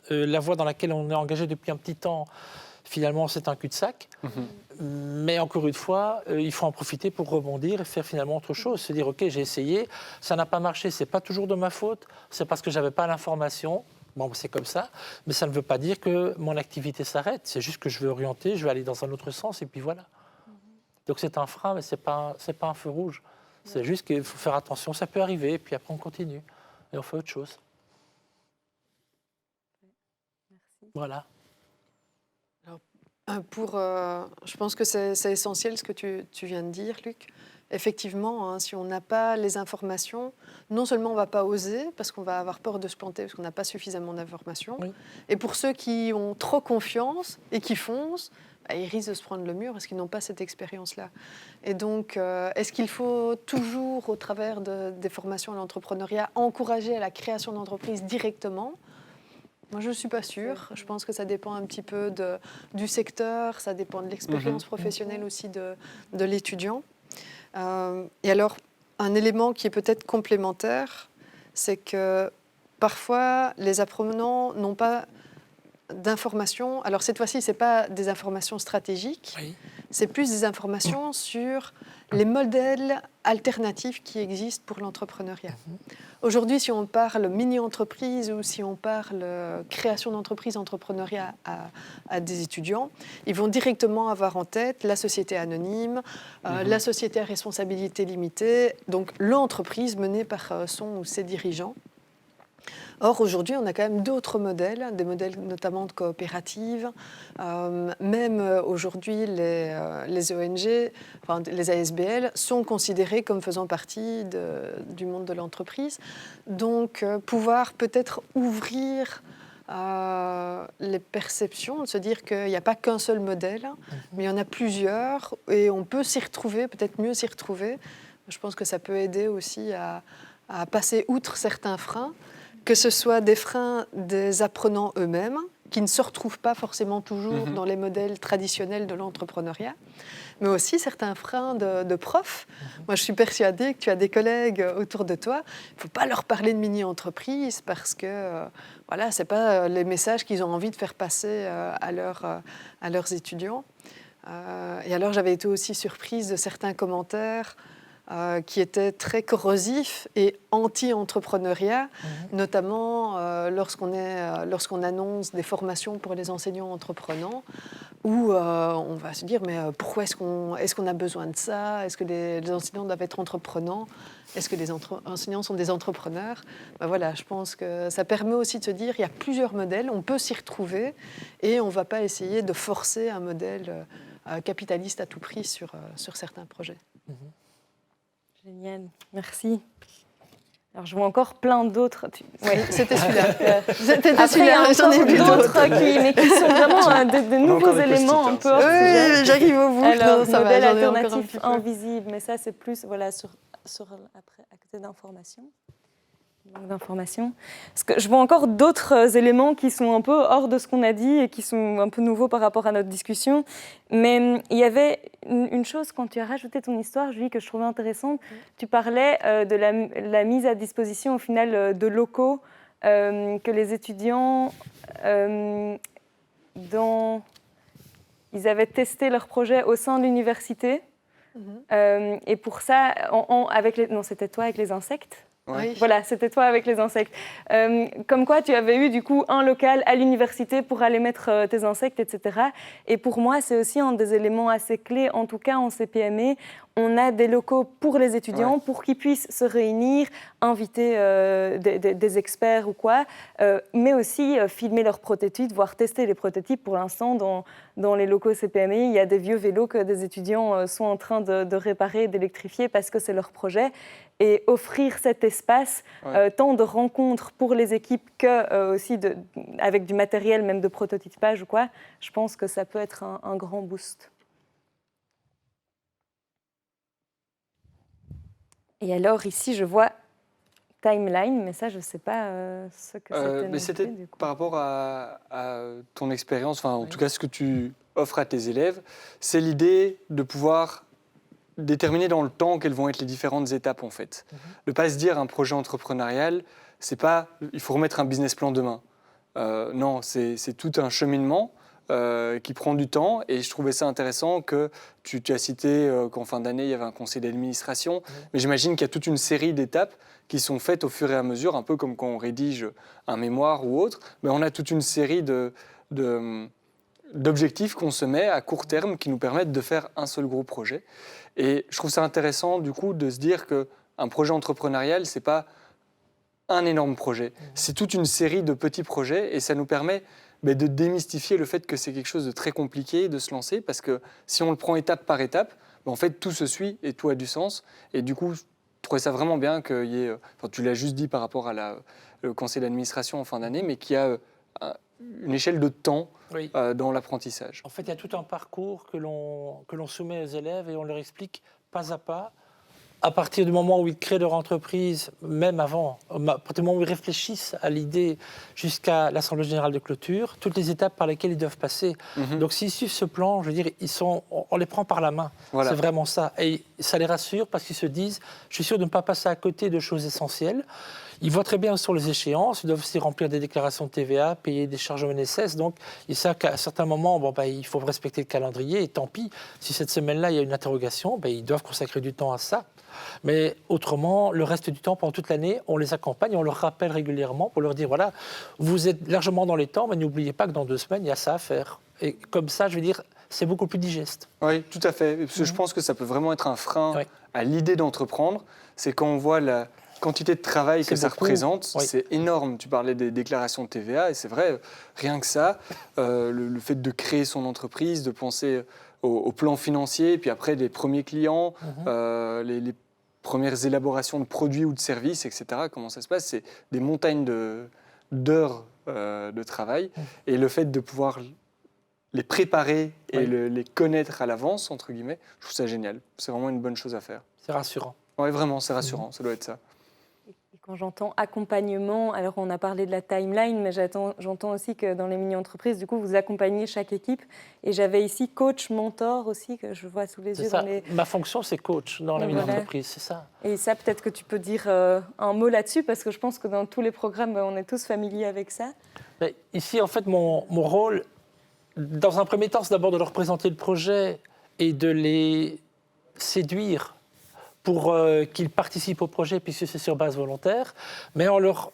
Speaker 2: la voie dans laquelle on est engagé depuis un petit temps, finalement, c'est un cul-de-sac. Mais encore une fois, il faut en profiter pour rebondir et faire finalement autre chose. Se dire, OK, j'ai essayé, ça n'a pas marché, c'est pas toujours de ma faute, c'est parce que j'avais pas l'information. Bon, c'est comme ça, mais ça ne veut pas dire que mon activité s'arrête. C'est juste que je veux orienter, je vais aller dans un autre sens, et puis voilà. Donc c'est un frein, mais c'est pas un feu rouge. C'est juste qu'il faut faire attention, ça peut arriver, et puis après on continue, et on fait autre chose.
Speaker 1: Merci.
Speaker 2: Voilà.
Speaker 4: Je pense que c'est essentiel ce que tu viens de dire, Luc. Effectivement, hein, si on n'a pas les informations, non seulement on ne va pas oser, parce qu'on va avoir peur de se planter, parce qu'on n'a pas suffisamment d'informations,
Speaker 2: Oui.
Speaker 4: et pour ceux qui ont trop confiance et qui foncent, ils risquent de se prendre le mur parce qu'ils n'ont pas cette expérience-là. Et donc, est-ce qu'il faut toujours, au travers des formations à l'entrepreneuriat, encourager à la création d'entreprises directement ? Moi, je ne suis pas sûre. Je pense que ça dépend un petit peu du secteur, ça dépend de l'expérience professionnelle aussi de l'étudiant. Et alors, un élément qui est peut-être complémentaire, c'est que parfois, les apprenants n'ont pas d'informations. Alors, cette fois-ci, ce n'est pas des informations stratégiques,
Speaker 2: Oui.
Speaker 4: c'est plus des informations sur les modèles alternatifs qui existent pour l'entrepreneuriat. Aujourd'hui, si on parle mini-entreprise ou si on parle création d'entreprise, entrepreneuriat à des étudiants, ils vont directement avoir en tête la société anonyme, la société à responsabilité limitée, donc l'entreprise menée par son ou ses dirigeants. Or, aujourd'hui, on a quand même d'autres modèles, des modèles notamment de coopératives. Même aujourd'hui, les ONG, enfin, les ASBL, sont considérés comme faisant partie du monde de l'entreprise. Donc, pouvoir peut-être ouvrir les perceptions, de se dire qu'il n'y a pas qu'un seul modèle, mais il y en a plusieurs, et on peut s'y retrouver, peut-être mieux s'y retrouver. Je pense que ça peut aider aussi à passer outre certains freins, que ce soit des freins des apprenants eux-mêmes, qui ne se retrouvent pas forcément toujours dans les modèles traditionnels de l'entrepreneuriat, mais aussi certains freins de profs. Moi, je suis persuadée que tu as des collègues autour de toi. Il ne faut pas leur parler de mini-entreprise parce que voilà, ce n'est pas les messages qu'ils ont envie de faire passer à leurs étudiants. Et alors, j'avais été aussi surprise de certains commentaires qui étaient très corrosifs et anti-entrepreneuriat, notamment lorsqu'on annonce des formations pour les enseignants entreprenants, où on va se dire mais pourquoi est-ce qu'on a besoin de ça ? Est-ce que les enseignants doivent être entreprenants ? Est-ce que les enseignants sont des entrepreneurs ? Ben voilà, je pense que ça permet aussi de se dire il y a plusieurs modèles, on peut s'y retrouver et on ne va pas essayer de forcer un modèle capitaliste à tout prix sur certains projets.
Speaker 1: Génial, merci. Alors, je vois encore plein d'autres.
Speaker 4: Ouais, c'était celui-là.
Speaker 1: Après, il y a
Speaker 4: j'en ai
Speaker 1: encore
Speaker 4: vu
Speaker 1: d'autres mais qui sont vraiment de nouveaux éléments un peu hors sujet.
Speaker 4: Oui, j'arrive au bout.
Speaker 1: Alors,
Speaker 4: ça
Speaker 1: modèle
Speaker 4: va, j'en ai encore un
Speaker 1: alternatif
Speaker 4: petit peu.
Speaker 1: invisible, mais ça, c'est plus voilà, après, à côté d'informations. Parce que je vois encore d'autres éléments qui sont un peu hors de ce qu'on a dit et qui sont un peu nouveaux par rapport à notre discussion. Mais il y avait une chose, quand tu as rajouté ton histoire, Julie, que je trouvais intéressante. Tu parlais de la mise à disposition, au final, de locaux que les étudiants, ils avaient testé leur projet au sein de l'université. Et pour ça, non, c'était toi avec les insectes.
Speaker 4: Oui.
Speaker 1: Voilà, c'était toi avec les insectes. Comme quoi, tu avais eu du coup un local à l'université pour aller mettre tes insectes, etc. Et pour moi, c'est aussi un des éléments assez clés, en tout cas en CPME. On a des locaux pour les étudiants, pour qu'ils puissent se réunir, inviter des experts ou quoi, mais aussi filmer leurs prototypes, voire tester les prototypes. Pour l'instant, dans les locaux CPME, il y a des vieux vélos que des étudiants sont en train de réparer, d'électrifier parce que c'est leur projet. Et offrir cet espace, tant de rencontres pour les équipes que aussi avec du matériel, même de prototypage ou quoi, je pense que ça peut être un grand boost. Et alors ici, je vois timeline, mais ça, je ne sais pas ce que c'était.
Speaker 3: Mais c'était par rapport à ton expérience, enfin en tout cas ce que tu offres à tes élèves, c'est l'idée de pouvoir déterminer dans le temps quelles vont être les différentes étapes en fait. Ne pas se dire un projet entrepreneurial, c'est pas il faut remettre un business plan demain. Non, c'est tout un cheminement qui prend du temps et je trouvais ça intéressant que tu as cité qu'en fin d'année il y avait un conseil d'administration, mais j'imagine qu'il y a toute une série d'étapes qui sont faites au fur et à mesure, un peu comme quand on rédige un mémoire ou autre, mais on a toute une série d'objectifs qu'on se met à court terme qui nous permettent de faire un seul gros projet. Et je trouve ça intéressant du coup de se dire qu'un projet entrepreneurial, c'est pas un énorme projet, c'est toute une série de petits projets et ça nous permet de démystifier le fait que c'est quelque chose de très compliqué de se lancer parce que si on le prend étape par étape, en fait tout se suit et tout a du sens. Et du coup, je trouvais ça vraiment bien qu'il y ait, enfin, tu l'as juste dit par rapport à le conseil d'administration en fin d'année, mais qu'il y a une échelle de temps dans l'apprentissage.
Speaker 2: En fait, il y a tout un parcours que l'on soumet aux élèves et on leur explique pas à pas, à partir du moment où ils créent leur entreprise, même avant, à partir du moment où ils réfléchissent à l'idée jusqu'à l'Assemblée générale de clôture, toutes les étapes par lesquelles ils doivent passer. Donc s'ils suivent ce plan, je veux dire, on les prend par la main. Voilà. C'est vraiment ça. Et ça les rassure parce qu'ils se disent, je suis sûr de ne pas passer à côté de choses essentielles. Ils voient très bien sur les échéances, ils doivent aussi remplir des déclarations de TVA, payer des charges ONSS, donc ils savent qu'à certains moments, il faut respecter le calendrier, et tant pis, si cette semaine-là, il y a une interrogation, ils doivent consacrer du temps à ça. Mais autrement, le reste du temps, pendant toute l'année, on les accompagne, on leur rappelle régulièrement pour leur dire, voilà, vous êtes largement dans les temps, mais n'oubliez pas que dans 2 semaines, il y a ça à faire. Et comme ça, je veux dire, c'est beaucoup plus digeste.
Speaker 3: Oui, tout à fait. Parce que je pense que ça peut vraiment être un frein à l'idée d'entreprendre. C'est quand on voit la quantité de travail que ça représente, c'est énorme. Tu parlais des déclarations de TVA, et c'est vrai, rien que ça, le fait de créer son entreprise, de penser au plan financier, puis après les premiers clients, les premières élaborations de produits ou de services, etc. Comment ça se passe? C'est des montagnes d'heures de travail. Et le fait de pouvoir les préparer et les connaître à l'avance, entre guillemets, je trouve ça génial. C'est vraiment une bonne chose à faire.
Speaker 2: C'est rassurant.
Speaker 3: Oui, vraiment, c'est rassurant. Ça doit être ça.
Speaker 1: Quand j'entends accompagnement, alors on a parlé de la timeline, mais j'entends aussi que dans les mini-entreprises, du coup, vous accompagnez chaque équipe. Et j'avais ici coach, mentor aussi, que je vois sous les yeux.
Speaker 2: Ma fonction, c'est coach dans la mini-entreprise, c'est ça.
Speaker 1: Et ça, peut-être que tu peux dire un mot là-dessus, parce que je pense que dans tous les programmes, on est tous familiers avec ça.
Speaker 2: Mais ici, en fait, mon rôle, dans un premier temps, c'est d'abord de leur présenter le projet et de les séduire pour qu'ils participent au projet, puisque c'est sur base volontaire, mais en leur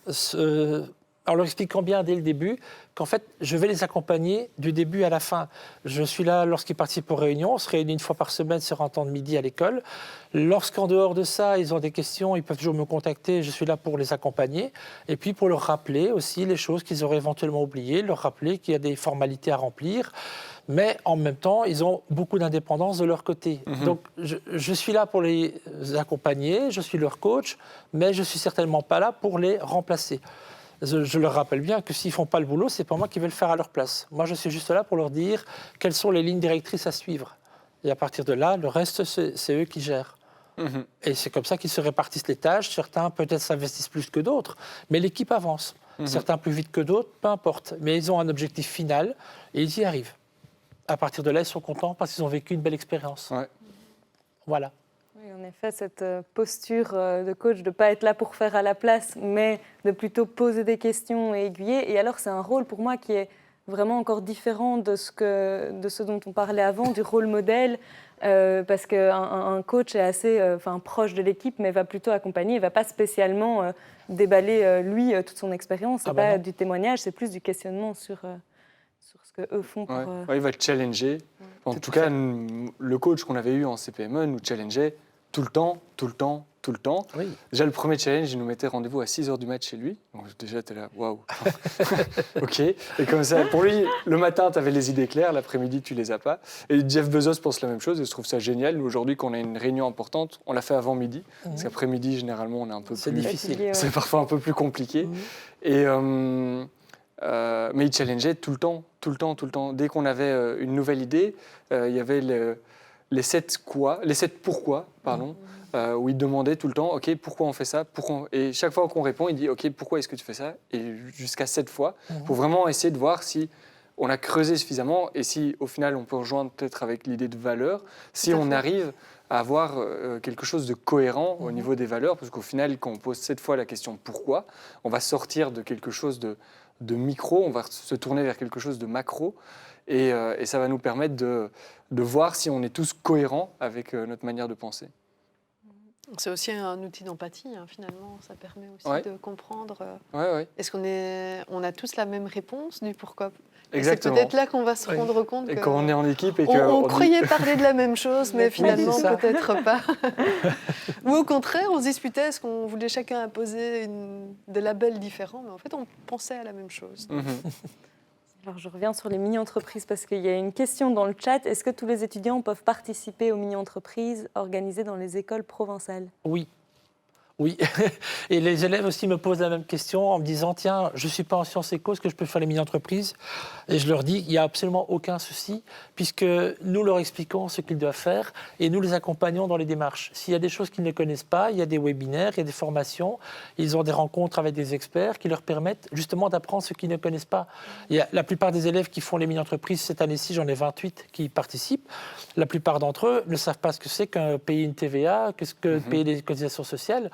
Speaker 2: expliquant bien dès le début qu'en fait, je vais les accompagner du début à la fin. Je suis là lorsqu'ils participent aux réunions, on se réunit 1 fois par semaine sur un temps de midi à l'école. Lorsqu'en dehors de ça, ils ont des questions, ils peuvent toujours me contacter, je suis là pour les accompagner, et puis pour leur rappeler aussi les choses qu'ils auraient éventuellement oubliées, leur rappeler qu'il y a des formalités à remplir. Mais en même temps, ils ont beaucoup d'indépendance de leur côté. Donc, je suis là pour les accompagner, je suis leur coach, mais je ne suis certainement pas là pour les remplacer. Je leur rappelle bien que s'ils ne font pas le boulot, ce n'est pas moi qui vais le faire à leur place. Moi, je suis juste là pour leur dire quelles sont les lignes directrices à suivre. Et à partir de là, le reste, c'est eux qui gèrent. Et c'est comme ça qu'ils se répartissent les tâches. Certains, peut-être, s'investissent plus que d'autres, mais l'équipe avance. Certains plus vite que d'autres, peu importe. Mais ils ont un objectif final et ils y arrivent. À partir de là, ils sont contents parce qu'ils ont vécu une belle expérience. Voilà.
Speaker 1: Oui, en effet, cette posture de coach, de ne pas être là pour faire à la place, mais de plutôt poser des questions et aiguiller. Et alors, c'est un rôle pour moi qui est vraiment encore différent de ce dont on parlait avant, du rôle modèle, parce qu'un coach est assez proche de l'équipe, mais va plutôt accompagner, il ne va pas spécialement déballer, lui, toute son expérience. Ce n'est pas du témoignage, c'est plus du questionnement sur ce qu'eux font.
Speaker 3: Il va te challenger. En tout cas, le coach qu'on avait eu en CPME nous challengeait tout le temps. Oui. Déjà, le premier challenge, il nous mettait rendez-vous à 6h du mat chez lui. Donc, déjà, tu es là, waouh. OK. Et comme ça, pour lui, le matin, tu avais les idées claires, l'après-midi, tu les as pas. Et Jeff Bezos pense la même chose et je trouve ça génial. Nous, aujourd'hui, quand on a une réunion importante, on l'a fait avant midi. Parce qu'après-midi, généralement, on est un peu plus...
Speaker 2: difficile.
Speaker 3: C'est parfois un peu plus compliqué. Et... mais il challengeait tout le temps. Dès qu'on avait une nouvelle idée, il y avait les 7 pourquoi, où il demandait tout le temps, OK, pourquoi on fait ça? Et chaque fois qu'on répond, il dit, OK, pourquoi est-ce que tu fais ça? Et jusqu'à 7 fois, pour vraiment essayer de voir si on a creusé suffisamment et si, au final, on peut rejoindre peut-être avec l'idée de valeur, si on arrive à avoir quelque chose de cohérent au niveau des valeurs, parce qu'au final, quand on pose cette fois la question pourquoi, on va sortir de quelque chose de micro, on va se tourner vers quelque chose de macro, et ça va nous permettre de voir si on est tous cohérents avec notre manière de penser.
Speaker 4: C'est aussi un outil d'empathie, hein, finalement. Ça permet aussi
Speaker 3: Ouais.
Speaker 4: de comprendre.
Speaker 3: Ouais.
Speaker 4: Est-ce qu'on a tous la même réponse du pourquoi?
Speaker 3: Exactement.
Speaker 4: C'est peut-être là qu'on va se
Speaker 2: Oui.
Speaker 4: rendre compte
Speaker 3: Et
Speaker 4: que
Speaker 3: quand on est en équipe et
Speaker 4: on
Speaker 3: qu'on
Speaker 4: croyait parler de la même chose, mais finalement
Speaker 2: c'est ça.
Speaker 4: peut-être pas. Ou au contraire, on se disputait, est-ce qu'on voulait chacun imposer des labels différents, mais en fait on pensait à la même chose.
Speaker 1: Alors, je reviens sur les mini-entreprises parce qu'il y a une question dans le chat. Est-ce que tous les étudiants peuvent participer aux mini-entreprises organisées dans les écoles provençales?
Speaker 2: Oui. Oui, et les élèves aussi me posent la même question en me disant « Tiens, je ne suis pas en sciences éco, est-ce que je peux faire les mini-entreprises ?» Et je leur dis « Il n'y a absolument aucun souci, puisque nous leur expliquons ce qu'ils doivent faire et nous les accompagnons dans les démarches. S'il y a des choses qu'ils ne connaissent pas, il y a des webinaires, il y a des formations, ils ont des rencontres avec des experts qui leur permettent justement d'apprendre ce qu'ils ne connaissent pas. Il y a la plupart des élèves qui font les mini-entreprises, cette année-ci, j'en ai 28 qui y participent. La plupart d'entre eux ne savent pas ce que c'est qu'un payer une TVA, qu'est-ce que payer des cotisations sociales.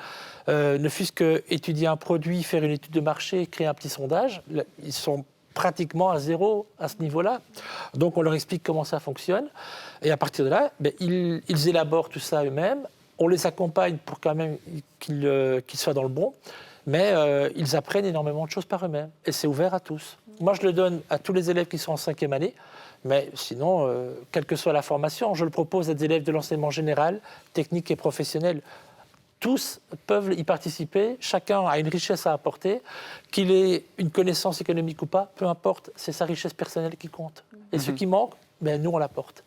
Speaker 2: Ne fût-ce qu'étudier un produit, faire une étude de marché, créer un petit sondage, ils sont pratiquement à zéro à ce niveau-là. Donc on leur explique comment ça fonctionne. Et à partir de là, ils élaborent tout ça eux-mêmes. On les accompagne pour quand même qu'ils soient dans le bon. Mais ils apprennent énormément de choses par eux-mêmes. Et c'est ouvert à tous. Moi, je le donne à tous les élèves qui sont en 5e année. Mais sinon, quelle que soit la formation, je le propose à des élèves de l'enseignement général, technique et professionnel. Tous peuvent y participer, chacun a une richesse à apporter, qu'il ait une connaissance économique ou pas, peu importe, c'est sa richesse personnelle qui compte. Et ce qui manque, nous on l'apporte.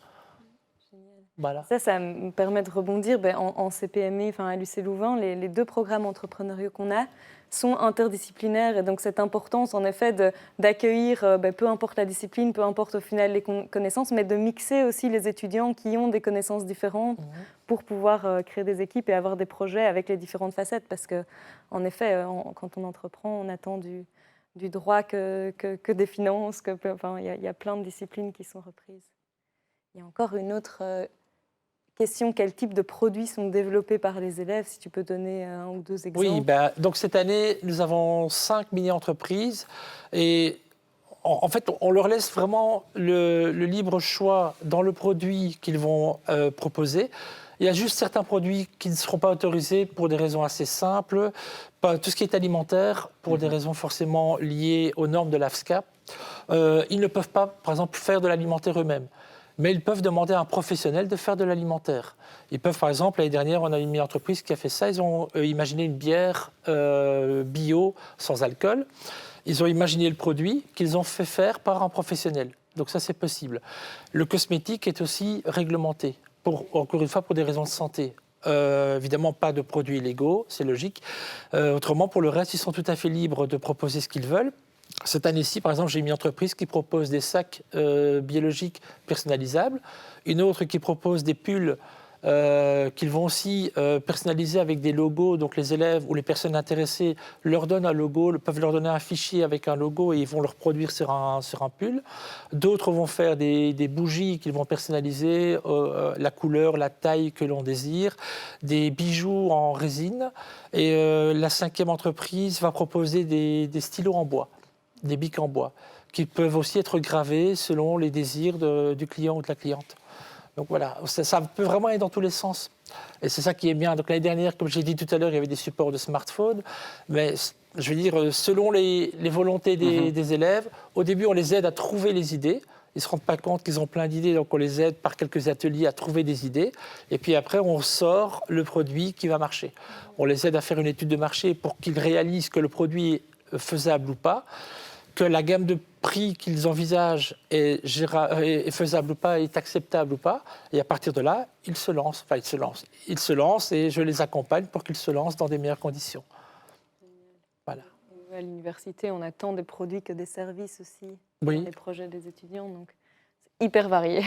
Speaker 2: Voilà.
Speaker 1: Ça me permet de rebondir. En CPME, enfin à l'UC Louvain, les deux programmes entrepreneuriaux qu'on a sont interdisciplinaires. Et donc cette importance, en effet, d'accueillir, peu importe la discipline, peu importe au final les connaissances, mais de mixer aussi les étudiants qui ont des connaissances différentes pour pouvoir créer des équipes et avoir des projets avec les différentes facettes. Parce qu'en effet, quand on entreprend, on attend du droit que des finances. Il y a plein de disciplines qui sont reprises. Il y a encore une autre question, quel type de produits sont développés par les élèves? Si tu peux donner un ou deux exemples.
Speaker 2: Oui, donc cette année, nous avons 5 mini-entreprises et en fait, on leur laisse vraiment le libre choix dans le produit qu'ils vont proposer. Il y a juste certains produits qui ne seront pas autorisés pour des raisons assez simples. Tout ce qui est alimentaire, pour des raisons forcément liées aux normes de l'AFSCA. Ils ne peuvent pas, par exemple, faire de l'alimentaire eux-mêmes. Mais ils peuvent demander à un professionnel de faire de l'alimentaire. Ils peuvent, par exemple, l'année dernière, on a une mini-entreprise qui a fait ça. Ils ont imaginé une bière bio sans alcool. Ils ont imaginé le produit qu'ils ont fait faire par un professionnel. Donc ça, c'est possible. Le cosmétique est aussi réglementé, encore une fois, pour des raisons de santé. Évidemment, pas de produits illégaux, c'est logique. Autrement, pour le reste, ils sont tout à fait libres de proposer ce qu'ils veulent. Cette année-ci, par exemple, j'ai une entreprise qui propose des sacs biologiques personnalisables, une autre qui propose des pulls qu'ils vont aussi personnaliser avec des logos. Donc les élèves ou les personnes intéressées leur donnent un logo, peuvent leur donner un fichier avec un logo et ils vont le reproduire sur un pull. D'autres vont faire des bougies qu'ils vont personnaliser, la couleur, la taille que l'on désire, des bijoux en résine. Et la 5e entreprise va proposer des stylos en bois, des bics en bois, qui peuvent aussi être gravés selon les désirs du client ou de la cliente. Donc voilà, ça peut vraiment aller dans tous les sens. Et c'est ça qui est bien. Donc l'année dernière, comme j'ai dit tout à l'heure, il y avait des supports de smartphones. Mais je veux dire, selon les volontés des élèves, au début, on les aide à trouver les idées. Ils ne se rendent pas compte qu'ils ont plein d'idées, donc on les aide par quelques ateliers à trouver des idées. Et puis après, on sort le produit qui va marcher. On les aide à faire une étude de marché pour qu'ils réalisent que le produit est faisable ou pas, que la gamme de prix qu'ils envisagent est faisable ou pas, est acceptable ou pas. Et à partir de là, ils se lancent. Ils se lancent et je les accompagne pour qu'ils se lancent dans des meilleures conditions. Voilà.
Speaker 1: À l'université, on attend des produits que des services aussi,
Speaker 2: Oui.
Speaker 1: dans les projets des étudiants. Donc c'est hyper varié.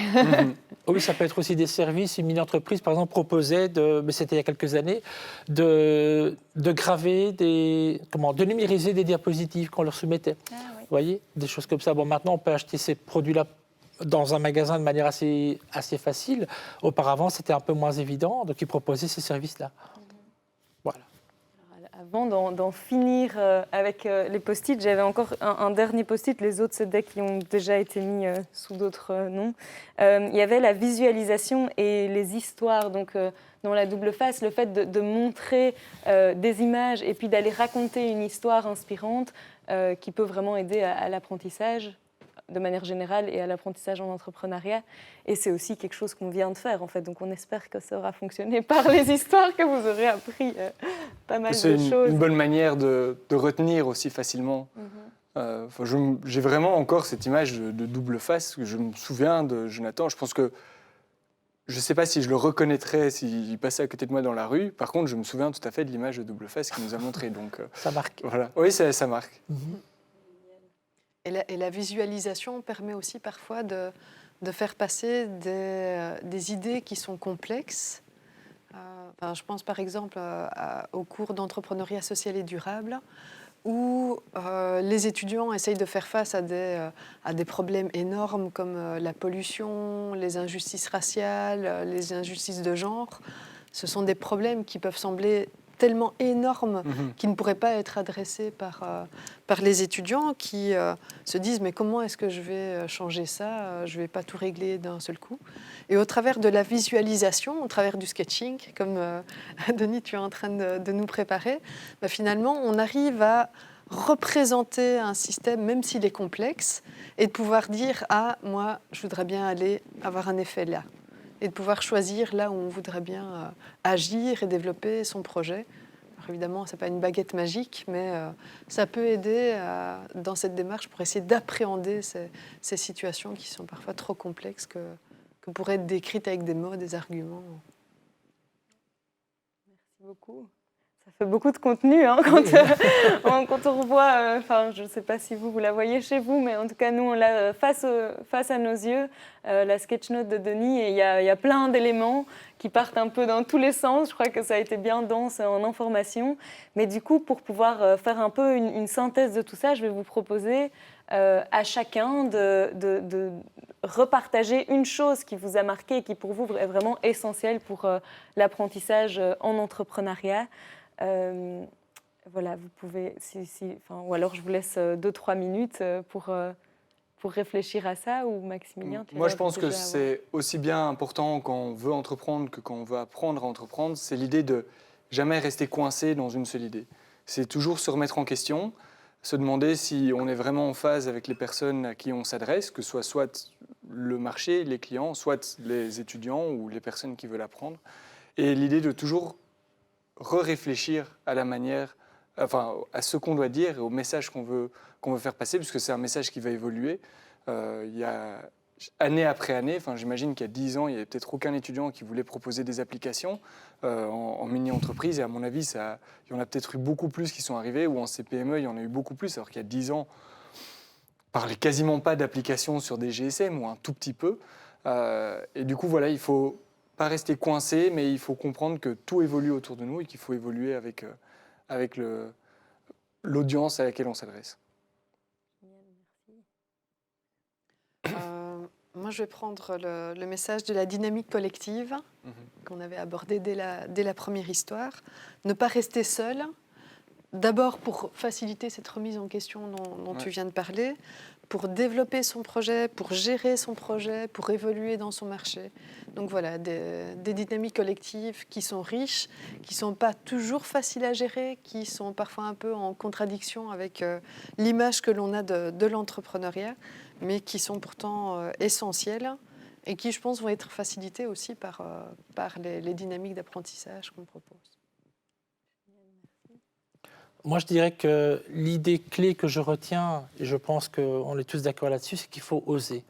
Speaker 2: Oui, ça peut être aussi des services. Une mini-entreprise, par exemple, proposait, mais c'était il y a quelques années, de graver de numériser des diapositives qu'on leur soumettait.
Speaker 1: Ah, oui.
Speaker 2: Vous voyez, des choses comme ça. Bon, maintenant, on peut acheter ces produits-là dans un magasin de manière assez facile. Auparavant, c'était un peu moins évident, donc ils proposaient ces services-là. Voilà.
Speaker 1: Avant d'en finir avec les post-it, j'avais encore un dernier post-it. Les autres, c'est des qui ont déjà été mis sous d'autres noms. Il y avait la visualisation et les histoires. Donc, dans la double face, le fait de montrer des images et puis d'aller raconter une histoire inspirante qui peut vraiment aider à l'apprentissage de manière générale et à l'apprentissage en entrepreneuriat. Et c'est aussi quelque chose qu'on vient de faire, en fait. Donc, on espère que ça aura fonctionné par les histoires, que vous aurez appris pas mal de choses.
Speaker 3: C'est une bonne manière de retenir aussi facilement. J'ai vraiment encore cette image de double face que je me souviens de Jonathan. Je pense que je ne sais pas si je le reconnaîtrais s'il passait à côté de moi dans la rue. Par contre, je me souviens tout à fait de l'image de double face qu'il nous a montrée. Donc,
Speaker 2: Ça marque.
Speaker 3: Voilà. Oui, ça marque.
Speaker 4: Et la visualisation permet aussi parfois de faire passer des idées qui sont complexes. Je pense par exemple au cours d'entrepreneuriat social et durable, où les étudiants essayent de faire face à des problèmes énormes comme la pollution, les injustices raciales, les injustices de genre. Ce sont des problèmes qui peuvent sembler tellement énormes qui ne pourraient pas être adressés par les étudiants qui se disent « mais comment est-ce que je vais changer ça ? Je ne vais pas tout régler d'un seul coup ». Et au travers de la visualisation, au travers du sketching, comme Denis, tu es en train de nous préparer, finalement, on arrive à représenter un système, même s'il est complexe, et de pouvoir dire « ah, moi, je voudrais bien aller avoir un effet là ». Et de pouvoir choisir là où on voudrait bien agir et développer son projet. Alors évidemment, ce n'est pas une baguette magique, mais ça peut aider dans cette démarche pour essayer d'appréhender ces situations qui sont parfois trop complexes que pourraient être décrites avec des mots, des arguments.
Speaker 1: Merci beaucoup. Ça fait beaucoup de contenu quand on revoit, je ne sais pas si vous la voyez chez vous, mais en tout cas, nous, on l'a face à nos yeux, la sketchnote de Denis, et il y a plein d'éléments qui partent un peu dans tous les sens. Je crois que ça a été bien dense en information. Mais du coup, pour pouvoir faire un peu une synthèse de tout ça, je vais vous proposer à chacun de repartager une chose qui vous a marqué et qui, pour vous, est vraiment essentielle pour l'apprentissage en entrepreneuriat. Voilà, vous pouvez, ou alors je vous laisse 2-3 minutes pour réfléchir à ça, ou Maximilien.
Speaker 3: Moi, je pense que c'est aussi bien important quand on veut entreprendre que quand on veut apprendre à entreprendre, c'est l'idée de jamais rester coincé dans une seule idée. C'est toujours se remettre en question, se demander si on est vraiment en phase avec les personnes à qui on s'adresse, que ce soit le marché, les clients, soit les étudiants ou les personnes qui veulent apprendre. Et l'idée de toujours réfléchir à la manière, à ce qu'on doit dire et au message qu'on veut faire passer, puisque c'est un message qui va évoluer. Il y a année après année, j'imagine qu'il y a 10 ans, il n'y avait peut-être aucun étudiant qui voulait proposer des applications en mini-entreprise. Et à mon avis, il y en a peut-être eu beaucoup plus qui sont arrivés, ou en CPME, il y en a eu beaucoup plus, alors qu'il y a 10 ans, on parlait quasiment pas d'applications sur des GSM, ou un tout petit peu. Et du coup, voilà, il faut pas rester coincé, mais il faut comprendre que tout évolue autour de nous et qu'il faut évoluer avec l'audience à laquelle on s'adresse.
Speaker 4: Moi, je vais prendre le message de la dynamique collective qu'on avait abordé dès la première histoire. Ne pas rester seul, d'abord pour faciliter cette remise en question dont tu viens de parler, pour développer son projet, pour gérer son projet, pour évoluer dans son marché. Donc voilà, des dynamiques collectives qui sont riches, qui ne sont pas toujours faciles à gérer, qui sont parfois un peu en contradiction avec l'image que l'on a de l'entrepreneuriat, mais qui sont pourtant essentielles et qui, je pense, vont être facilitées aussi par les dynamiques d'apprentissage qu'on propose.
Speaker 2: Moi, je dirais que l'idée clé que je retiens, et je pense qu'on est tous d'accord là-dessus, c'est qu'il faut oser.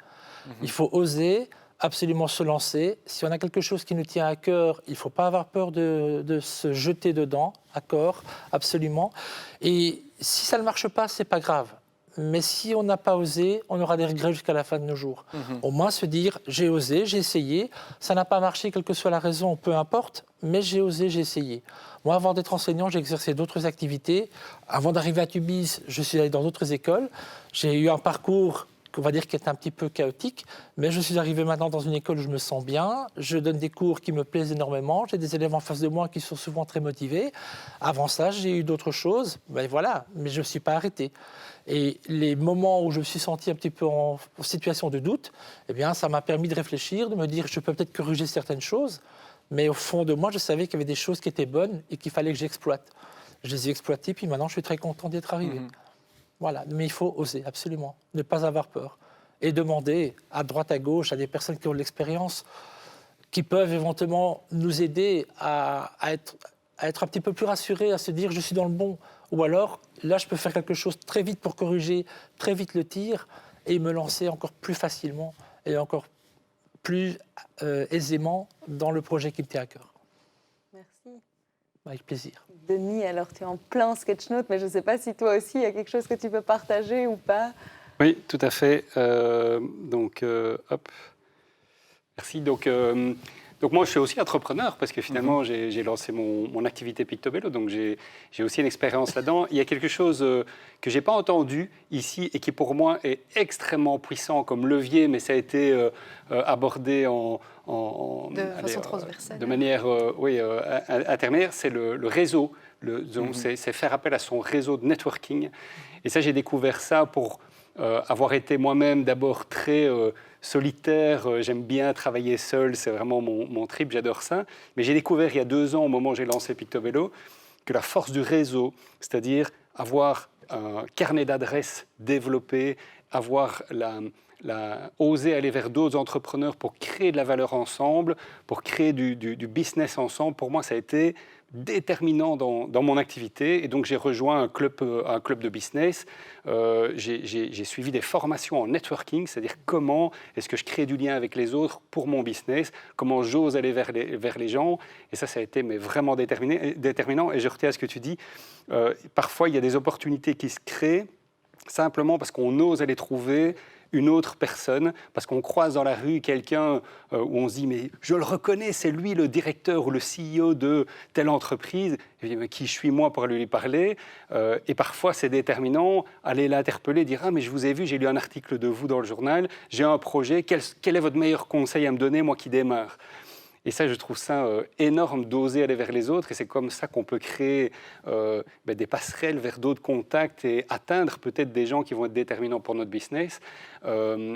Speaker 2: Il faut oser absolument se lancer. Si on a quelque chose qui nous tient à cœur, il ne faut pas avoir peur de se jeter dedans, d'accord, absolument. Et si ça ne marche pas, ce n'est pas grave. Mais si on n'a pas osé, on aura des regrets jusqu'à la fin de nos jours. Au moins se dire, j'ai osé, j'ai essayé, ça n'a pas marché, quelle que soit la raison, peu importe, mais j'ai osé, j'ai essayé. Moi, avant d'être enseignant, j'ai exercé d'autres activités. Avant d'arriver à Tubize, je suis allé dans d'autres écoles. J'ai eu un parcours on va dire, qui est un petit peu chaotique. Mais je suis arrivé maintenant dans une école où je me sens bien. Je donne des cours qui me plaisent énormément. J'ai des élèves en face de moi qui sont souvent très motivés. Avant ça, j'ai eu d'autres choses. Ben voilà, mais je ne suis pas arrêté. Et les moments où je me suis senti un petit peu en situation de doute, eh bien, ça m'a permis de réfléchir, de me dire je peux peut-être corriger certaines choses. Mais au fond de moi, je savais qu'il y avait des choses qui étaient bonnes et qu'il fallait que j'exploite. Je les ai exploitées, puis maintenant, je suis très content d'être arrivé. Voilà, mais il faut oser, absolument, ne pas avoir peur. Et demander à droite, à gauche, à des personnes qui ont de l'expérience, qui peuvent éventuellement nous aider à être un petit peu plus rassurés, à se dire je suis dans le bon. Ou alors, là, je peux faire quelque chose très vite pour corriger très vite le tir et me lancer encore plus facilement et encore plus aisément dans le projet qui me tient à cœur.
Speaker 1: Merci.
Speaker 2: Avec plaisir.
Speaker 1: Denis, alors tu es en plein sketchnote, mais je ne sais pas si toi aussi, il y a quelque chose que tu peux partager ou pas.
Speaker 5: Oui, tout à fait. Hop. Merci. Donc moi, je suis aussi entrepreneur parce que finalement, j'ai lancé mon activité Pictobello, donc j'ai aussi une expérience là-dedans. Il y a quelque chose que je n'ai pas entendu ici et qui pour moi est extrêmement puissant comme levier, mais ça a été abordé
Speaker 4: façon transversale.
Speaker 5: De manière intermédiaire, c'est le réseau. C'est faire appel à son réseau de networking. Et ça, j'ai découvert ça pour avoir été moi-même d'abord très solitaire. J'aime bien travailler seul, c'est vraiment mon trip, j'adore ça. Mais j'ai découvert il y a 2 ans, au moment où j'ai lancé Pictobello, que la force du réseau, c'est-à-dire avoir un carnet d'adresses développé, oser aller vers d'autres entrepreneurs pour créer de la valeur ensemble, pour créer du business ensemble, pour moi, ça a été déterminant dans mon activité. Et donc, j'ai rejoint un club de business. J'ai suivi des formations en networking, c'est-à-dire comment est-ce que je crée du lien avec les autres pour mon business, comment j'ose aller vers les gens. Et ça a été vraiment déterminant. Et je retiens à ce que tu dis. Parfois, il y a des opportunités qui se créent simplement parce qu'on ose aller trouver une autre personne, parce qu'on croise dans la rue quelqu'un où on se dit « mais je le reconnais, c'est lui le directeur ou le CEO de telle entreprise ». Et je dis « mais qui je suis moi pour aller lui parler ?» Et parfois c'est déterminant, aller l'interpeller, dire « ah mais je vous ai vu, j'ai lu un article de vous dans le journal, j'ai un projet, quel est votre meilleur conseil à me donner, moi qui démarre ?» Et ça, je trouve ça énorme d'oser aller vers les autres. Et c'est comme ça qu'on peut créer des passerelles vers d'autres contacts et atteindre peut-être des gens qui vont être déterminants pour notre business,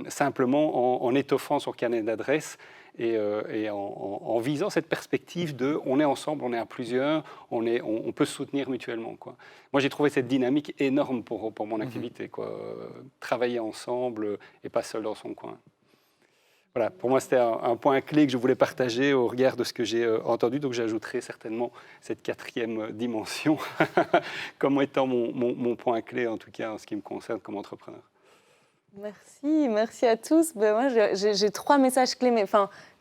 Speaker 5: simplement en étoffant son carnet d'adresses et en visant cette perspective de on est ensemble, on est à plusieurs, on peut se soutenir mutuellement, quoi. Moi, j'ai trouvé cette dynamique énorme pour mon activité, quoi. Travailler ensemble et pas seul dans son coin. Voilà, pour moi, c'était un point clé que je voulais partager au regard de ce que j'ai entendu. Donc, j'ajouterai certainement cette 4e dimension comme étant mon point clé, en tout cas, en ce qui me concerne comme entrepreneur.
Speaker 1: Merci à tous. Ben, moi, j'ai 3 messages clés,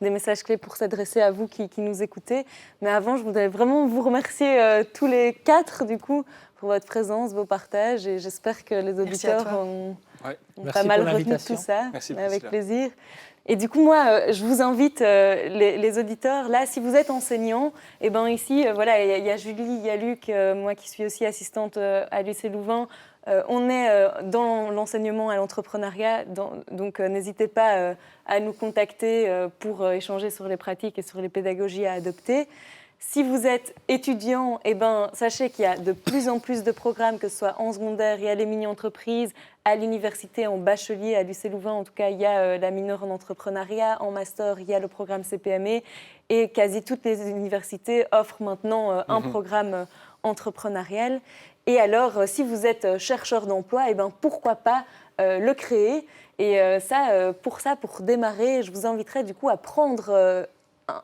Speaker 1: des messages clés pour s'adresser à vous qui nous écoutez. Mais avant, je voudrais vraiment vous remercier tous les 4, du coup, pour votre présence, vos partages. Et j'espère que les auditeurs ont pas mal retenu tout ça.
Speaker 3: Merci,
Speaker 1: avec plaisir. Et du coup, moi, je vous invite, les auditeurs, là, si vous êtes enseignants, et ben ici, voilà, il y a Julie, il y a Luc, moi qui suis aussi assistante à l'UC Louvain. On est dans l'enseignement à l'entrepreneuriat, donc n'hésitez pas à nous contacter pour échanger sur les pratiques et sur les pédagogies à adopter. Si vous êtes étudiant, sachez qu'il y a de plus en plus de programmes, que ce soit en secondaire, il y a les mini-entreprises, à l'université, en bachelier, à l'UC Louvain, en tout cas, il y a la mineure en entrepreneuriat, en master, il y a le programme CPME, et quasi toutes les universités offrent maintenant un programme entrepreneurial. Et alors, si vous êtes chercheur d'emploi, pourquoi pas le créer. Et pour démarrer, je vous inviterai du coup à prendre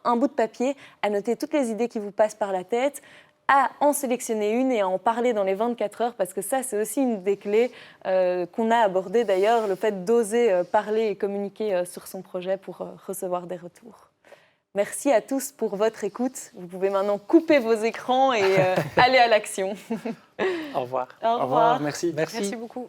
Speaker 1: un bout de papier, à noter toutes les idées qui vous passent par la tête, à en sélectionner une et à en parler dans les 24 heures, parce que ça, c'est aussi une des clés qu'on a abordées d'ailleurs, le fait d'oser parler et communiquer sur son projet pour recevoir des retours. Merci à tous pour votre écoute. Vous pouvez maintenant couper vos écrans et aller à l'action.
Speaker 2: Au revoir.
Speaker 1: Au revoir.
Speaker 3: Merci.
Speaker 4: Merci beaucoup.